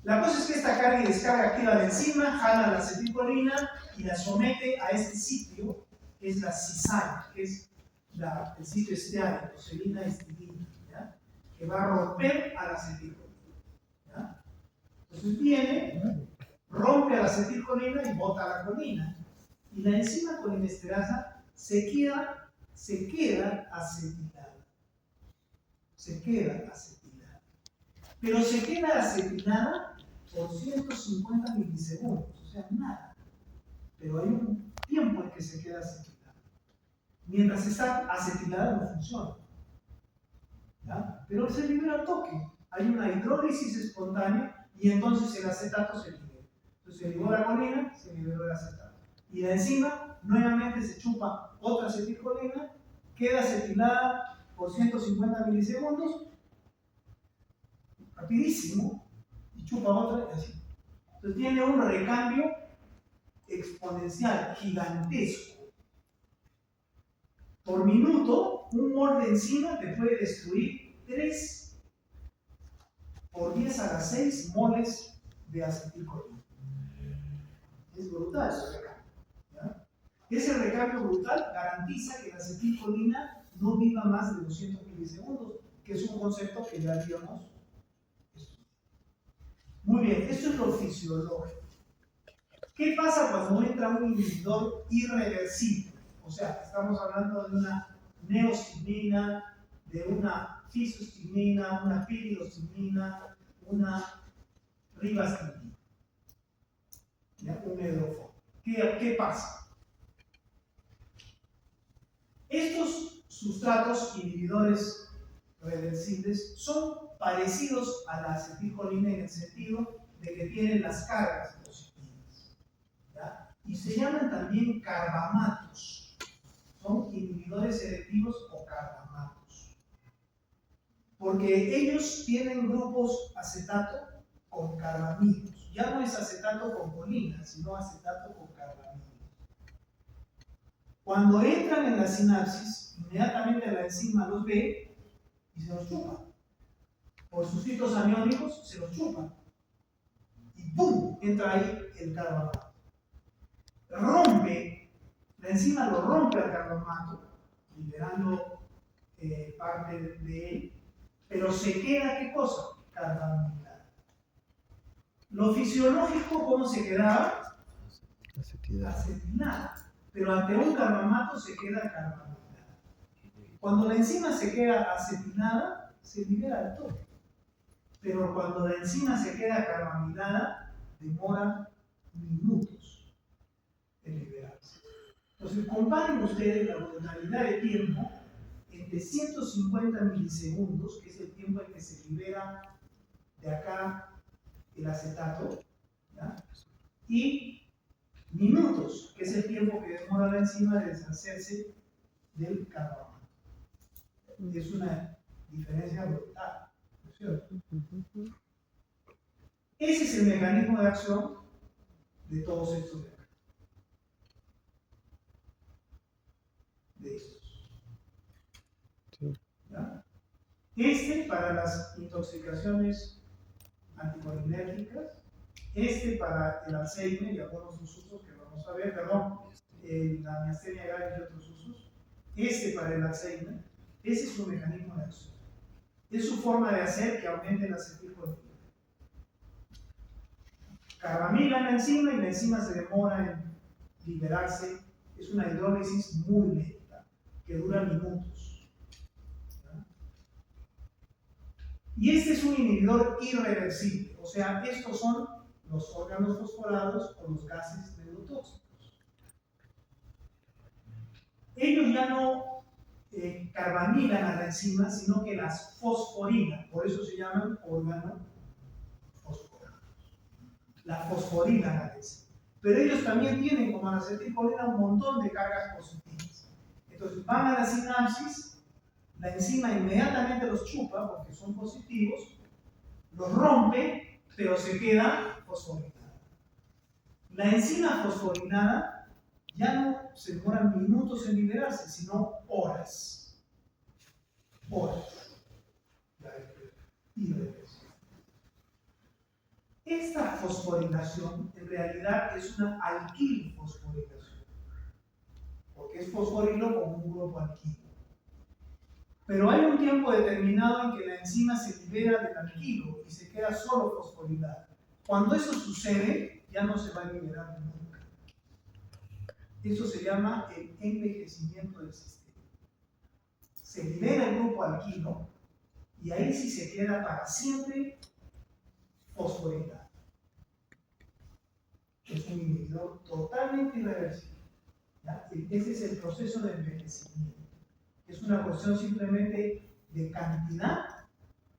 A: La cosa es que esta carga y descarga activa la enzima, jala la acetilcolina y la somete a este sitio, que es la cisana, que es el sitio esteárico, serina estilina, ¿ya? Que va a romper a la acetilcolina. ¿Ya? Entonces viene, rompe a la acetilcolina y bota la colina. Y la enzima colinesterasa se queda acetilada. Se queda acetilada. Pero se queda acetilada por 150 milisegundos, o sea, nada. Pero hay un tiempo en que se queda acetilada. Mientras está acetilada no funciona. ¿Ya? Pero se libera al toque. Hay una hidrólisis espontánea y entonces el acetato se libera. Entonces se liberó la colina, se liberó el acetato. Y la enzima nuevamente se chupa otra acetilcolina, queda acetilada por 150 milisegundos, rapidísimo, y chupa otra y así. Entonces tiene un recambio exponencial, gigantesco. Por minuto, un mol de enzima te puede destruir 3 por 10 a la 6 moles de acetilcolina. Es brutal ese recambio. ¿Ya? Ese recambio brutal garantiza que la acetilcolina no viva más de 200 milisegundos, que es un concepto que ya habíamos estudiado. Muy bien, esto es lo fisiológico. ¿Qué pasa cuando entra un inhibidor irreversible? O sea, estamos hablando de una neostigmina, de una fisostigmina, una piridostigmina, una ribastigmina, un medrofón. ¿Qué pasa? Estos sustratos inhibidores reversibles son parecidos a la acetilcolina en el sentido de que tienen las cargas positivas. ¿Ya? Y se llaman también carbamatos. Son inhibidores selectivos o carbamatos. Porque ellos tienen grupos acetato con carbamidos. Ya no es acetato con colina, sino acetato con carbamidos. Cuando entran en la sinapsis, inmediatamente la enzima los ve y se los chupa. Por sus sitios aniónicos se los chupa. Y ¡pum! Entra ahí el carbamato. La enzima lo rompe al carbamato, liberando parte de él, pero se queda, ¿qué cosa? Carbamidada. Lo fisiológico, ¿cómo se quedaba? Acetilada. Pero ante un carbamato se queda carbamidada. Cuando la enzima se queda acetilada, se libera al toque. Pero cuando la enzima se queda carbamidada, demora minutos en liberarse. Entonces, comparen ustedes la modalidad de tiempo entre 150 milisegundos, que es el tiempo en que se libera de acá el acetato, ¿ya? Y minutos, que es el tiempo que demora la enzima de deshacerse del carbamato. Es una diferencia brutal, ¿no es cierto? Ese es el mecanismo de acción de todos estos de acá. De estos. ¿Ya? Este para las intoxicaciones anticolinérgicas, este para el Alzheimer y algunos usos que vamos a ver, la miastenia gravis y otros usos, este para el Alzheimer. Ese es su mecanismo de acción. Es su forma de hacer que aumente la acetilcolina. Carbamila la enzima y la enzima se demora en liberarse. Es una hidrólisis muy lenta, que dura minutos. ¿Ya? Y este es un inhibidor irreversible. O sea, estos son los órganos fosforados o los gases neurotóxicos. Ellos ya no carbamilan a la enzima, sino que las fosforilan. Por eso se llaman órganos fosforados. La fosforilan a la enzima. Pero ellos también tienen, como la acetilcolina, un montón de cargas positivas. Entonces van a la sinapsis, la enzima inmediatamente los chupa porque son positivos, los rompe, pero se queda fosforilada. La enzima fosforilada ya no se demora minutos en liberarse, sino horas. Horas. Esta fosforilación en realidad es una alquilfosforilación, porque es fosforilo con un grupo alquilo. Pero hay un tiempo determinado en que la enzima se libera del alquilo y se queda solo fosforilada. Cuando eso sucede, ya no se va a liberar nunca. Eso se llama el envejecimiento del sistema. Se libera el grupo alquilo y ahí sí se queda para siempre fosforilado. Es un inhibidor totalmente irreversible. ¿Ya? Ese es el proceso de envejecimiento. Es una cuestión simplemente de cantidad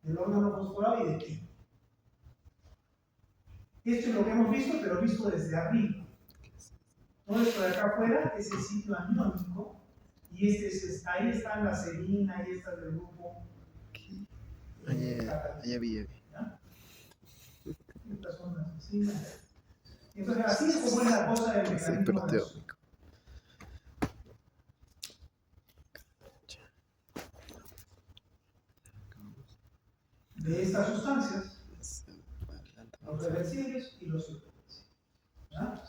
A: del órgano fosforado y de tiempo. Esto es lo que hemos visto, pero visto desde arriba. Todo esto de acá afuera es el ciclo aniónico y ahí están la serina y esta del grupo.
B: Allá vi.
A: ¿Ya? Estas son las enzimas. Entonces, así es como es la cosa del mecanismo de azúcar. De estas sustancias, los reversibles y los irreversibles. ¿Ya?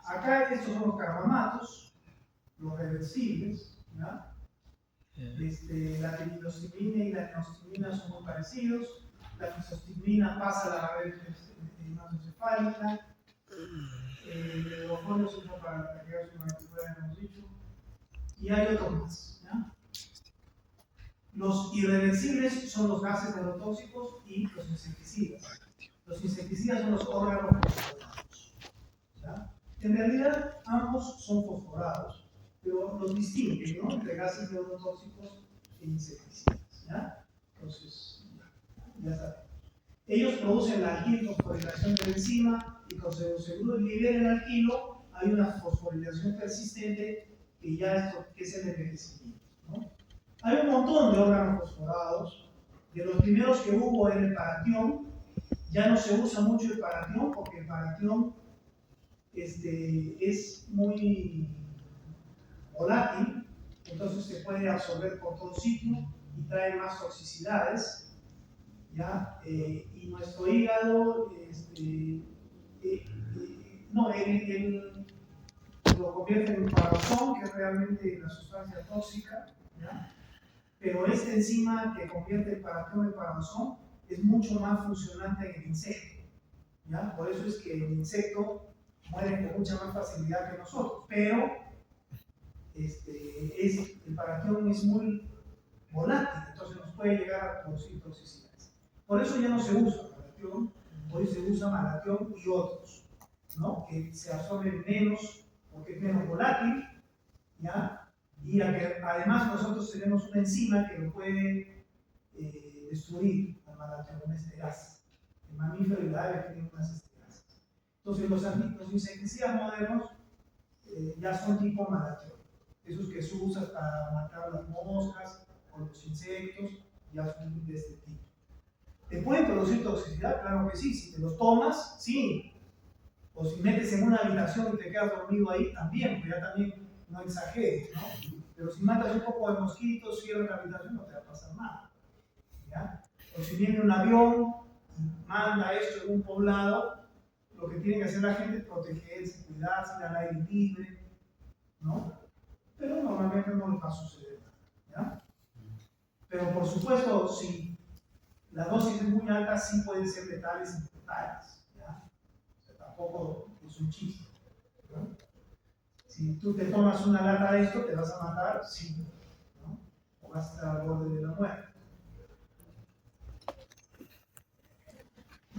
A: Acá estos son los carbamatos, los reversibles. ¿Ya? La terilostimina y la enostimina son muy parecidos. La lisostimina pasa la barrera hematoencefálica. El hidrofonio se usa para la agregación molecular, hemos dicho. Y hay otros más. ¿Ya? Los irreversibles son los gases neurotóxicos y los insecticidas. Los insecticidas son los órganos fosforados. ¿Ya? En realidad, ambos son fosforados, pero los distinguen, ¿no? Entre gases neurotóxicos e insecticidas. ¿Ya? Entonces, ya sabemos. Ellos producen la alquilfosforilación de la enzima y cuando se libera el alquilo, hay una fosforilación persistente que es el envejecimiento. ¿No? Hay un montón de órganos fosforados. De los primeros que hubo era el paratión. Ya no se usa mucho el paratión porque el paratión es muy volátil, entonces se puede absorber por todo sitio y trae más toxicidades. ¿Ya? Y nuestro hígado lo convierte en parazón, que es realmente la sustancia tóxica. ¿Ya? Pero esta enzima que convierte el paratión en parazón es mucho más funcionante en el insecto. ¿Ya? Por eso es que el insecto muere con mucha más facilidad que nosotros, pero el paratión es muy volátil, entonces nos puede llegar a producir toxicidades. Por eso ya no se usa paratión, hoy se usa malatión y otros, ¿no? Que se absorben menos porque es menos volátil, ¿ya? Y además nosotros tenemos una enzima que lo puede destruir al malatión, una esterasa. El mamífero y la ave tienen unas esterasas. Entonces los insecticidas modernos ya son tipo malatión. Esos que se usan para matar las moscas o los insectos ya son de este tipo. ¿Te pueden producir toxicidad? Claro que sí. Si te los tomas, sí. O si metes en una habitación y te quedas dormido ahí, también, porque ya también no exageres, ¿no? Pero si matas un poco de mosquitos, cierras la habitación, no te va a pasar nada. ¿Ya? O si viene un avión y manda esto en un poblado, lo que tiene que hacer la gente es protegerse, cuidarse, ir al aire libre, ¿no? Pero normalmente no les va a suceder nada. ¿Ya? Pero por supuesto, si la dosis es muy alta, sí pueden ser letales y mortales. ¿Ya? O sea, tampoco es un chiste. ¿No? Si tú te tomas una lata de esto, te vas a matar, sí, ¿no? O vas a estar al borde de la muerte.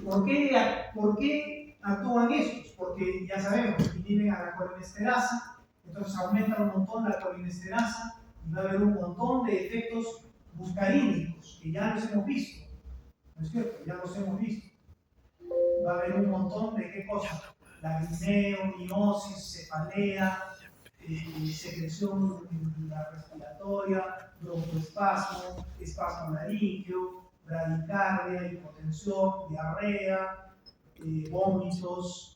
A: ¿Por qué actúan estos? Porque ya sabemos que vienen a la colinesterasa, Entonces aumenta un montón la colinesterasa y va a haber un montón de efectos muscarínicos que ya los hemos visto, ¿no es cierto? Ya los hemos visto. Va a haber un montón de qué cosas, lagrimeo, miosis, cefalea, secreción en la respiratoria, broncoespasmo, espasmo laríngeo, bradicardia, hipotensión, diarrea, vómitos,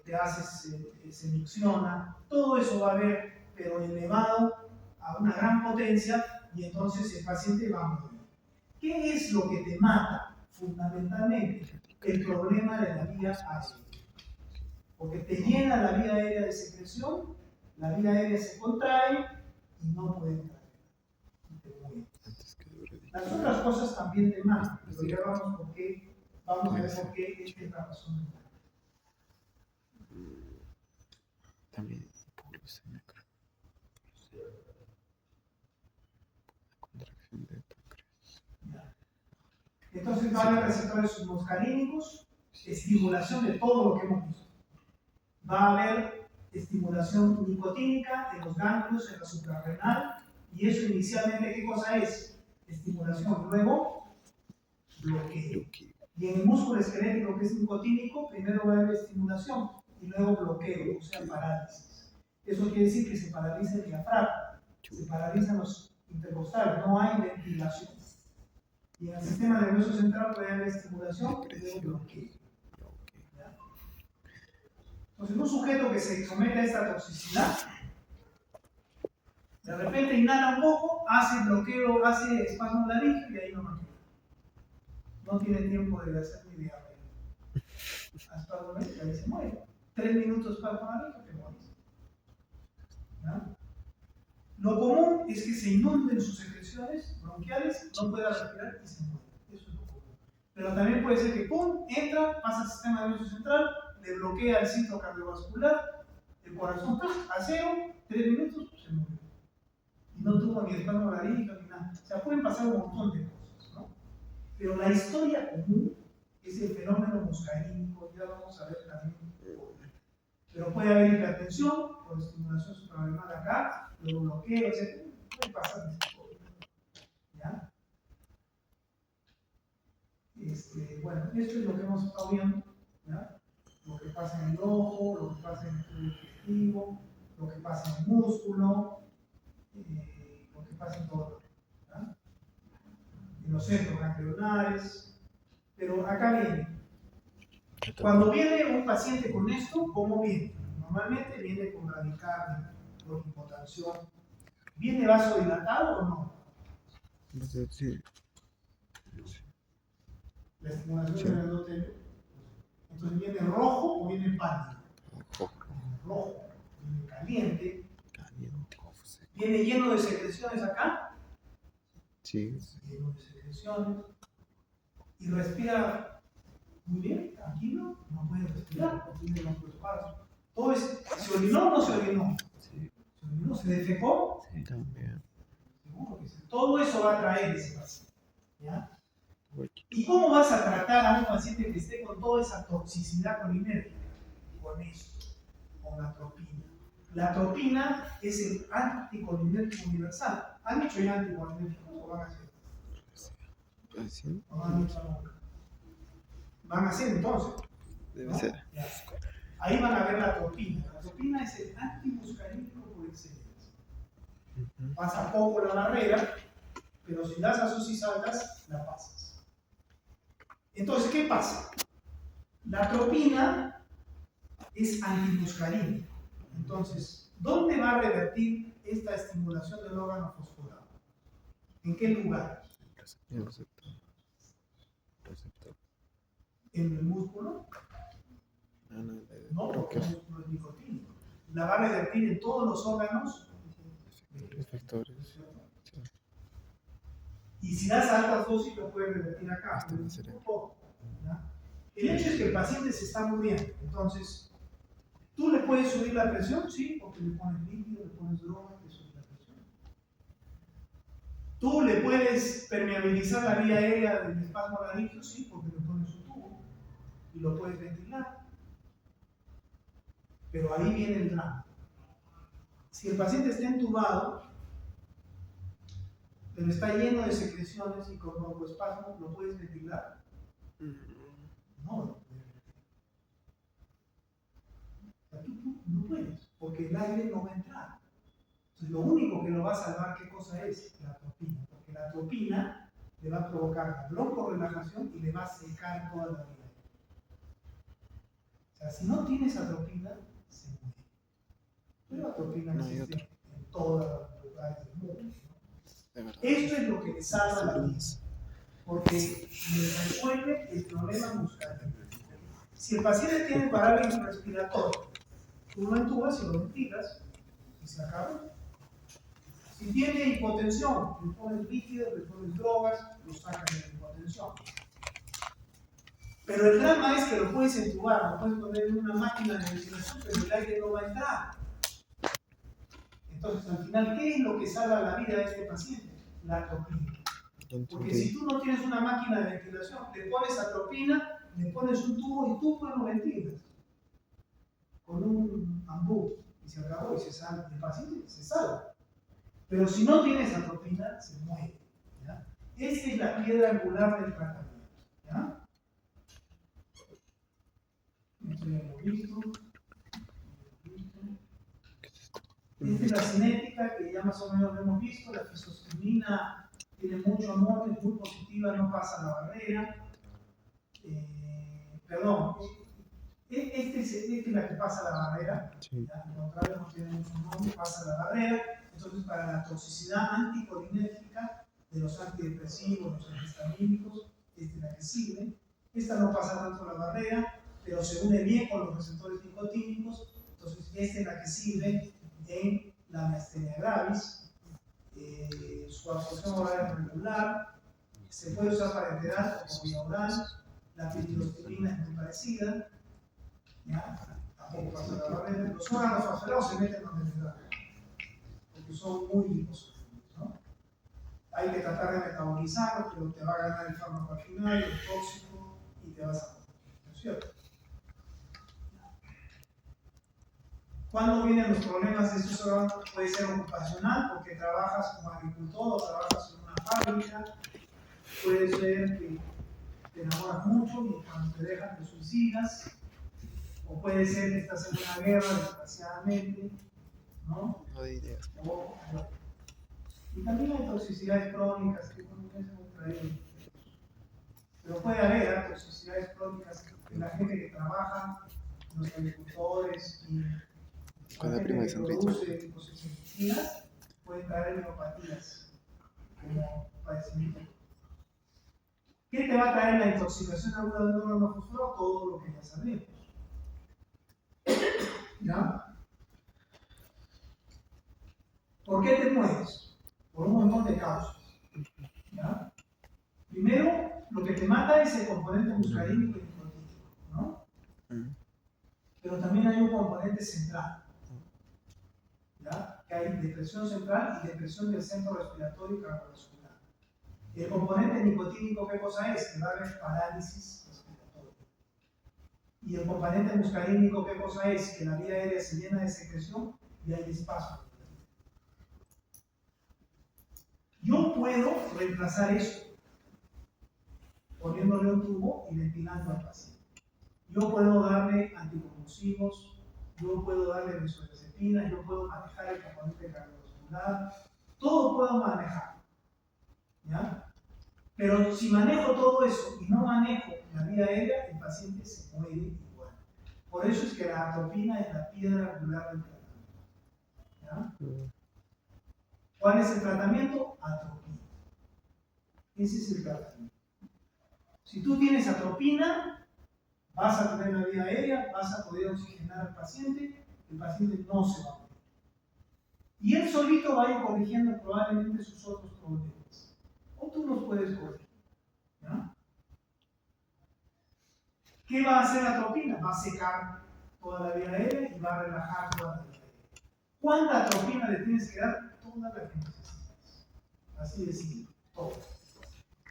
A: te haces, se micciona, todo eso va a haber, pero elevado a una gran potencia y entonces el paciente va a morir. ¿Qué es lo que te mata? Fundamentalmente, el problema de la vía aérea. Porque te llena la vía aérea de secreción, la vía aérea se contrae y no puede entrar. Y te mueres. Las otras cosas también te matan, pero ya vamos a ver por qué esta es la razón.
B: También hipoglucemia, creo. Contracción de páncreas.
A: Entonces va a haber receptores muscarínicos, estimulación de todo lo que hemos visto. Va a haber estimulación nicotínica en los ganglios, en la suprarrenal, y eso inicialmente, ¿qué cosa es? Estimulación, luego bloqueo. Y en el músculo esquelético que es nicotínico, primero va a haber estimulación y luego bloqueo, o sea, parálisis. Eso quiere decir que se paraliza el diafragma, se paralizan los intercostales, no hay ventilación. Y en el sistema nervioso central puede haber estimulación y luego bloqueo. Entonces, un sujeto que se somete a esta toxicidad, de repente inhala un poco, hace bloqueo, hace espasmo laríngeo y ahí no mantiene. No tiene tiempo de hacer ni diarrea. Espasmo laríngeo y ahí se muere. 3 minutos espasmo laríngeo, te mueres. ¿Ya? Lo común es que se inunden sus secreciones bronquiales, no pueda respirar y se muere. Eso es lo común. Pero también puede ser que pum, entra, pasa al sistema nervioso central, le bloquea el ciclo cardiovascular, el corazón a cero, 3 minutos, se murió. Y no tuvo ni espasmo laríngeo ni nada. O sea, pueden pasar un montón de cosas, ¿no? Pero la historia común es el fenómeno muscarínico, ya vamos a ver también. Pero puede haber hipertensión por estimulación suprarrenal acá, luego bloqueo, etc. Puede pasar estas cosas. ¿Ya? Bueno, esto es lo que hemos estado viendo, ¿ya? Lo que pasa en el ojo, lo que pasa en el tubo digestivo, lo que pasa en el músculo, lo que pasa en todo, ¿ya? En los centros ganglionares. Pero acá viene. Cuando viene un paciente con esto, ¿cómo viene? Normalmente viene con bradicardia, con hipotensión. ¿Viene vasodilatado o no?
B: Sí.
A: La estimulación del endotelio. Entonces, ¿viene rojo o viene pálido? Rojo. Viene caliente. ¿Viene lleno de secreciones acá?
B: Sí.
A: Lleno de secreciones. ¿Y respira muy bien? ¿Tranquilo? No puede respirar, no tiene los pasos. Todo es, ¿se orinó o no se orinó?
B: Sí.
A: ¿Se orinó? ¿Se defecó?
B: Sí, también.
A: Seguro que sí. Todo eso va a traer ese paciente. ¿Ya? ¿Y cómo vas a tratar a un paciente que esté con toda esa toxicidad colinérgica? Con esto, con la atropina. La atropina es el anticolinérgico universal. ¿Han hecho ya anticolinérgicos o van a hacer?
B: ¿Sí?
A: ¿O no han hecho nunca? Van a hacer entonces.
B: Debe
A: ¿no?
B: ser.
A: Ya. Ahí van a ver la atropina. La atropina es el antimuscarínico por excelencia. Pasa poco la barrera, pero si das asos altas, la pasas. Entonces, ¿qué pasa? La atropina es antimuscarínico. Entonces, ¿dónde va a revertir esta estimulación del órgano fosforado? ¿En qué lugar?
B: El receptor.
A: ¿En el músculo? No, porque el músculo es nicotínico. La va a revertir en todos los órganos
B: Efectores.
A: Y si das alta dosis, lo puedes revertir acá. Pero un poco, ¿ya? El hecho es que el paciente se está muriendo. Entonces, ¿tú le puedes subir la presión? Sí, porque le pones líquido, le pones droga, le subes la presión. ¿Tú le puedes permeabilizar la vía aérea del espasmo laríngeo? Sí, porque le pones un tubo y lo puedes ventilar. Pero ahí viene el drama. Si el paciente está entubado, pero está lleno de secreciones y con broncoespasmo, ¿lo puedes ventilar? No, no puedes ventilar. Tú no puedes, porque el aire no va a entrar. Entonces, lo único que lo va a salvar, ¿qué cosa es? La atropina, porque la atropina le va a provocar la broncorelajación y le va a secar toda la vida. O sea, si no tienes atropina, se muere. Pero la atropina
B: No hay
A: existe en todos los lugares del mundo.
B: De verdad.
A: Esto es lo que le salva la vida, porque le resuelve el problema muscarínico. Si el paciente tiene parálisis respiratoria, tú lo entubas y lo ventilas y se acabó. Si tiene hipotensión, le pones líquidos, le pones drogas, lo sacan de la hipotensión. Pero el drama es que lo puedes entubar, lo puedes poner en una máquina de ventilación, pero el aire no va a entrar. Entonces, al final, ¿qué es lo que salva la vida de este paciente? La atropina. Porque si tú no tienes una máquina de ventilación, le pones atropina, le pones un tubo y tú pues lo ventilas. Con un ambú. Y se acabó y se salva. El paciente se salva. Pero si no tienes atropina, se muere. ¿Ya? Esa es la piedra angular del tratamiento. ¿Ya? Esto ya lo he visto. Esta es la cinética que ya más o menos lo hemos visto. La fisostimina tiene mucho amor, es muy positiva, no pasa la barrera. Perdón, esta es la que pasa la barrera.
B: Sí.
A: Al contrario, no tiene mucho amor, pasa la barrera. Entonces, para la toxicidad anticolinérgica de los antidepresivos, los antihistamínicos, esta es la que sirve. Esta no pasa tanto la barrera, pero se une bien con los receptores nicotínicos. Entonces, esta es la que sirve en la miastenia gravis. Su absorción oral es regular, se puede usar para enterar como vía oral. La piridostigmina es muy parecida, ¿ya? Tampoco pasa la barrera. Los órganos fosforados se meten donde les da, porque son muy liposolubles, ¿no? Hay que tratar de metabolizarlos, pero te va a ganar el fármaco al final, el tóxico, y te vas a morir, ¿no es cierto? ¿Cuándo vienen los problemas de estos órganos? Puede ser ocupacional, porque trabajas como agricultor o trabajas en una fábrica. Puede ser que te enamoras mucho y cuando te dejan te suicidas. O puede ser que estás en una guerra, desgraciadamente, ¿no?
B: No hay ideas.
A: Y también hay toxicidades crónicas que no hemos traído. Pero puede haber toxicidades crónicas en la gente que trabaja, los agricultores y
B: Con la prima de San Richard.
A: produce insecticidas, pueden traer neuropatías como padecimiento. ¿Qué te va a traer la intoxicación aguda del órgano fosforado? Todo lo que ya sabemos. ¿Ya? ¿Por qué te mueres? Por un montón de causas. ¿Ya? Primero, lo que te mata es el componente muscarínico y nicotínico, ¿no? Pero también hay un componente central. ¿Ya? Que hay depresión central y depresión del centro respiratorio y cardiovascular. El componente nicotínico, ¿qué cosa es? Que va a haber parálisis respiratoria. Y el componente muscarínico, ¿qué cosa es? Que la vía aérea se llena de secreción y hay espacio. Yo puedo reemplazar eso poniéndole un tubo y ventilando al paciente. Yo puedo darle anticonvulsivos, yo puedo darle benzodiazepinas, yo puedo manejar el componente cardiovascular, todo puedo manejar. ¿Ya? Pero si manejo todo eso y no manejo la vía aérea, el paciente se muere igual. Por eso es que la atropina es la piedra angular del tratamiento. ¿Ya? ¿Cuál es el tratamiento? Atropina. Ese es el tratamiento. Si tú tienes atropina, vas a tener la vía aérea, vas a poder oxigenar al paciente, el paciente no se va a morir. Y él solito va a ir corrigiendo probablemente sus otros problemas. O tú los puedes corregir. ¿Ya? ¿Qué va a hacer la atropina? Va a secar toda la vía aérea y va a relajar toda la vía aérea. ¿Cuánta atropina le tienes que dar? Toda la que necesitas. Así de simple, todo.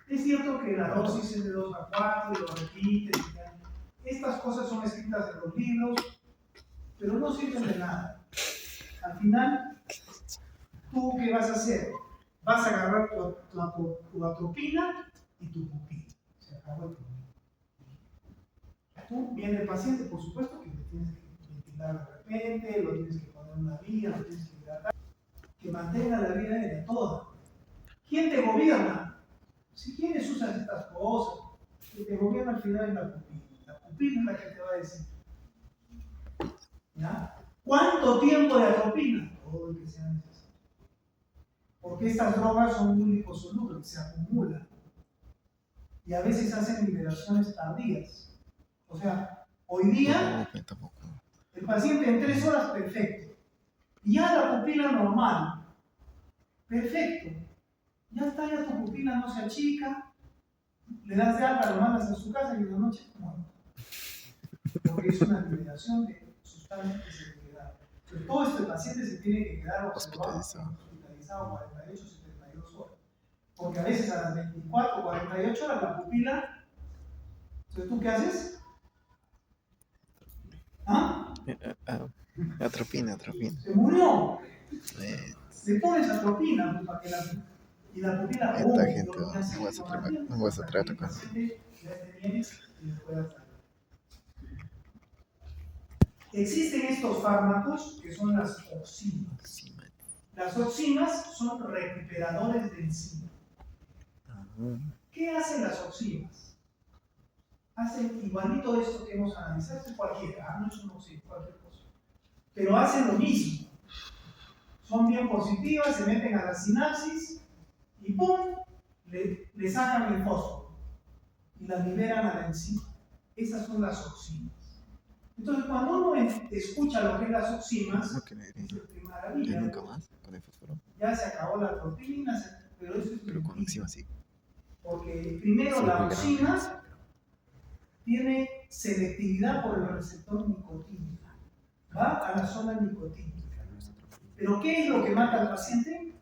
A: Es cierto que la dosis es de 2 a 4 y lo repites. Estas cosas son escritas en los libros, pero no sirven de nada. al final, ¿tú qué vas a hacer? Vas a agarrar tu atropina y tu pupila. Se acabó el problema. Tú, viene el paciente, por supuesto que le tienes que ventilar de repente, lo tienes que poner una vía, lo tienes que hidratar, que mantenga la vida aérea toda. ¿Quién te gobierna? Si quieres usas estas cosas, que te gobierna al final es la pupila. La pupila es la que te va a decir. ¿Ya? ¿Cuánto tiempo de atropina? Todo el que sea necesario. Porque estas drogas son muy liposolubles, se acumulan. Y a veces hacen liberaciones tardías. O sea, hoy día el paciente en 3 horas perfecto. Y ya la pupila normal. Perfecto. Ya está, ya tu pupila no se achica. Le das de alta, lo mandas a su casa y de noche muere. Porque es una liberación de sustancias que se liberaron. Entonces, todo este paciente se tiene que quedar hospitalizado 48, 72 horas. Porque a veces a las 24, 48 horas la pupila. Entonces, ¿tú qué haces? ¿Ah?
B: Atropina.
A: Se murió. Le pones atropina para que y la pupila.
B: Esta gente no vas a tratar con eso.
A: Existen estos fármacos que son las oximas. Las oximas son recuperadores de enzima. ¿Qué hacen las oximas? Hacen igualito esto que hemos analizado, es cualquiera, no es un oxima, cualquier cosa. Pero hacen lo mismo. Son bien positivas, se meten a la sinapsis y ¡pum! Le sacan el fósforo y la liberan a la enzima. Esas son las oximas. Entonces, cuando uno escucha lo que es las oximas, dice, qué maravilla.
B: Ya nunca más con el fósforo.
A: Ya se acabó la proteína, pero eso es
B: pero con oxima sí.
A: Porque primero sí, la oxima tiene selectividad por el receptor nicotínico. Va a la zona nicotínica. ¿Pero qué es lo que mata al paciente?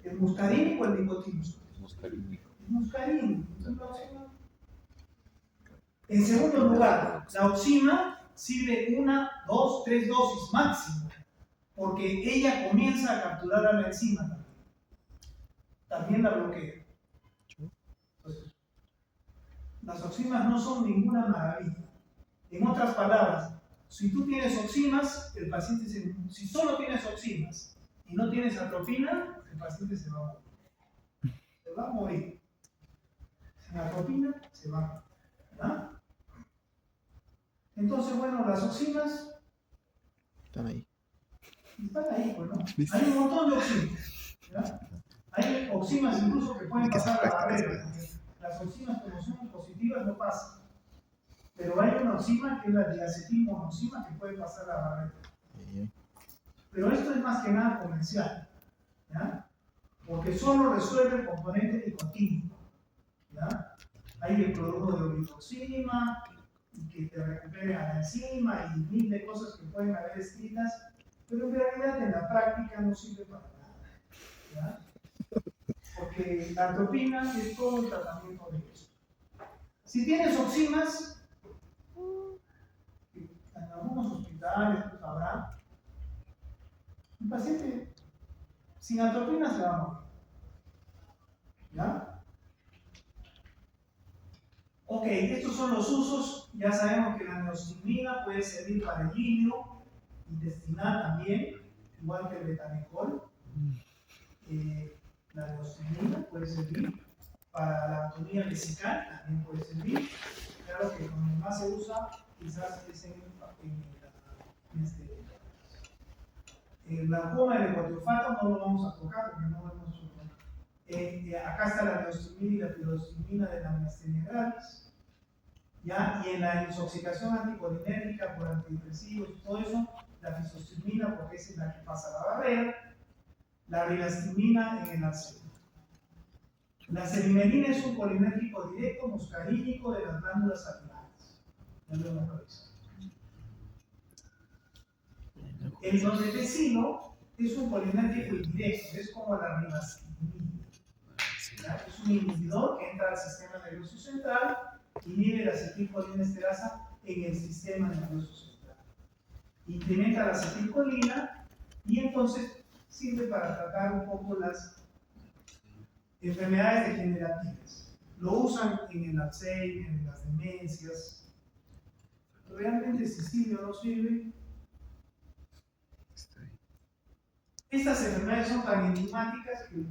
A: ¿El muscarínico o el nicotínico?
C: Muscarínico.
A: El muscarínico. En segundo lugar, la oxima sirve 1, 2, 3 dosis máximo, porque ella comienza a capturar a la enzima también. También la bloquea. Entonces, las oximas no son ninguna maravilla. En otras palabras, si tú tienes oximas, el paciente si solo tienes oximas y no tienes atropina, el paciente se va a morir. Se va a morir. Sin atropina, se va a morir. ¿Verdad? Entonces, bueno, las oximas
B: están ahí,
A: pues, ¿no? Hay un montón de oximas. ¿Verdad? Hay oximas incluso que pueden pasar la barrera. Las oximas, como son positivas, no pasan. Pero hay una oxima que es la diacetilmonoxima que puede pasar la barrera. Pero esto es más que nada comercial, ¿ya? Porque solo resuelve el componente nicotínico, ¿ya? Hay el cloruro de oritoxima, que te recupere a la enzima y mil de cosas que pueden haber escritas, pero en realidad en la práctica no sirve para nada, ¿ya? Porque la atropina es todo el tratamiento de esto. Si tienes oximas, en algunos hospitales pues habrá, un paciente sin atropina se va a morir. ¿Ya? Ok, estos son los usos. Ya sabemos que la neostigmina puede servir para el ileo intestinal también, igual que el betamicol. La neostigmina puede servir para la anatomía vesical, también puede servir. Claro que donde más se usa quizás es en el glaucoma del ecuatoriofáto no lo vamos a tocar porque no lo hemos tocado. Acá está la neostigmina y la pirostigmina de la miastenia gravis. ¿Ya? Y en la intoxicación anticolinérgica por antidepresivos y todo eso, la fisostigmina, porque esa es la que pasa la barrera, la rilastigmina en el arsénico. La cerimelina es un colinérgico directo muscarínico de las glándulas salivares. Ya lo hemos revisado. El donepecilo es un colinérgico indirecto, es como la rilastigmina. Es un inhibidor que entra al sistema nervioso central, inhibe la acetilcolinesterasa en el sistema nervioso central. incrementa la acetilcolina y entonces sirve para tratar un poco las enfermedades degenerativas. Lo usan en el Alzheimer, en las demencias. ¿Realmente si sirve o no sirve? Estas enfermedades son tan enigmáticas que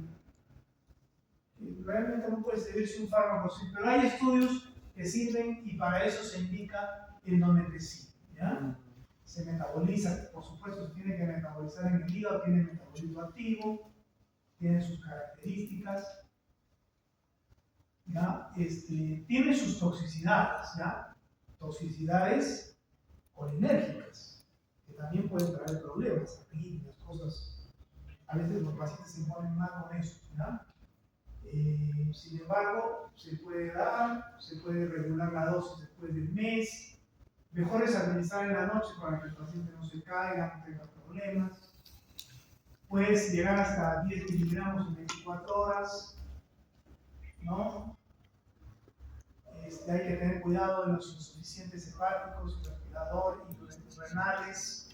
A: realmente no puede servirse un fármaco así, pero hay estudios que sirven y para eso se indica endometresina, ¿ya? Se metaboliza, por supuesto, se tiene que metabolizar en el hígado, tiene metabolismo activo, tiene sus características, ¿ya? Tiene sus toxicidades, ¿ya? Toxicidades colinérgicas, que también pueden traer problemas, arritmias, cosas. A veces los pacientes se ponen mal con eso, ¿ya? Sin embargo, se puede dar, se puede regular la dosis después del mes. Mejor es administrar en la noche para que el paciente no se caiga, no tenga problemas. Puedes llegar hasta 10 miligramos en 24 horas, ¿no? Hay que tener cuidado de los insuficientes hepáticos, respirador y renales.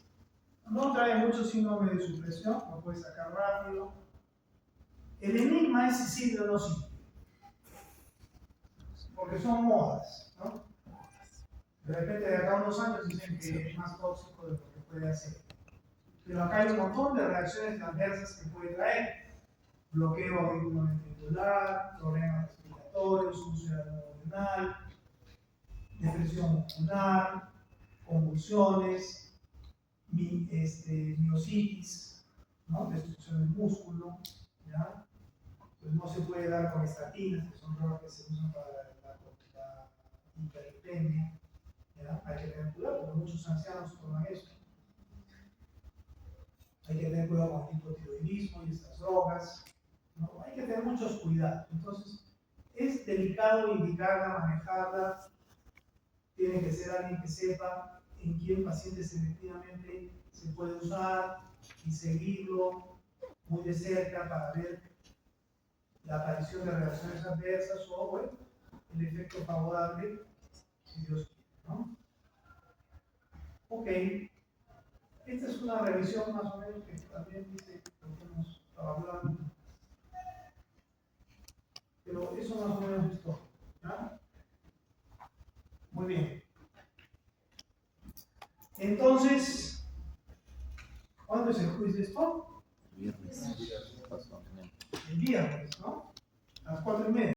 A: No trae mucho síndrome de supresión, lo puedes sacar rápido. El enigma es si sirve o no sirve, porque son modas, ¿no? De repente de acá a unos años dicen que es más tóxico de lo que puede hacer. Pero acá hay un montón de reacciones adversas que puede traer. Bloqueo auriculoventricular, problemas respiratorios, úlcera neuronal, depresión muscular, convulsiones, miositis, ¿no? Destrucción del músculo, ¿ya? Pues no se puede dar con estatinas, que son drogas que se usan para la hiperlipemia, ¿ya? Hay que tener cuidado, porque muchos ancianos toman esto. Hay que tener cuidado con el hipotiroidismo y estas drogas, ¿no? Hay que tener muchos cuidados. Entonces, es delicado indicarla, manejarla. Tiene que ser alguien que sepa en quién paciente selectivamente se puede usar y seguirlo muy de cerca para ver la aparición de reacciones adversas o, bueno, el efecto favorable, si Dios quiere, ¿no? Ok, esta es una revisión más o menos que también dice lo que hemos estado hablando, pero eso más o menos es todo, ¿ya? Muy bien. Entonces, ¿cuándo es el juicio esto?
B: Viernes.
A: El viernes, ¿no? A las 4:30.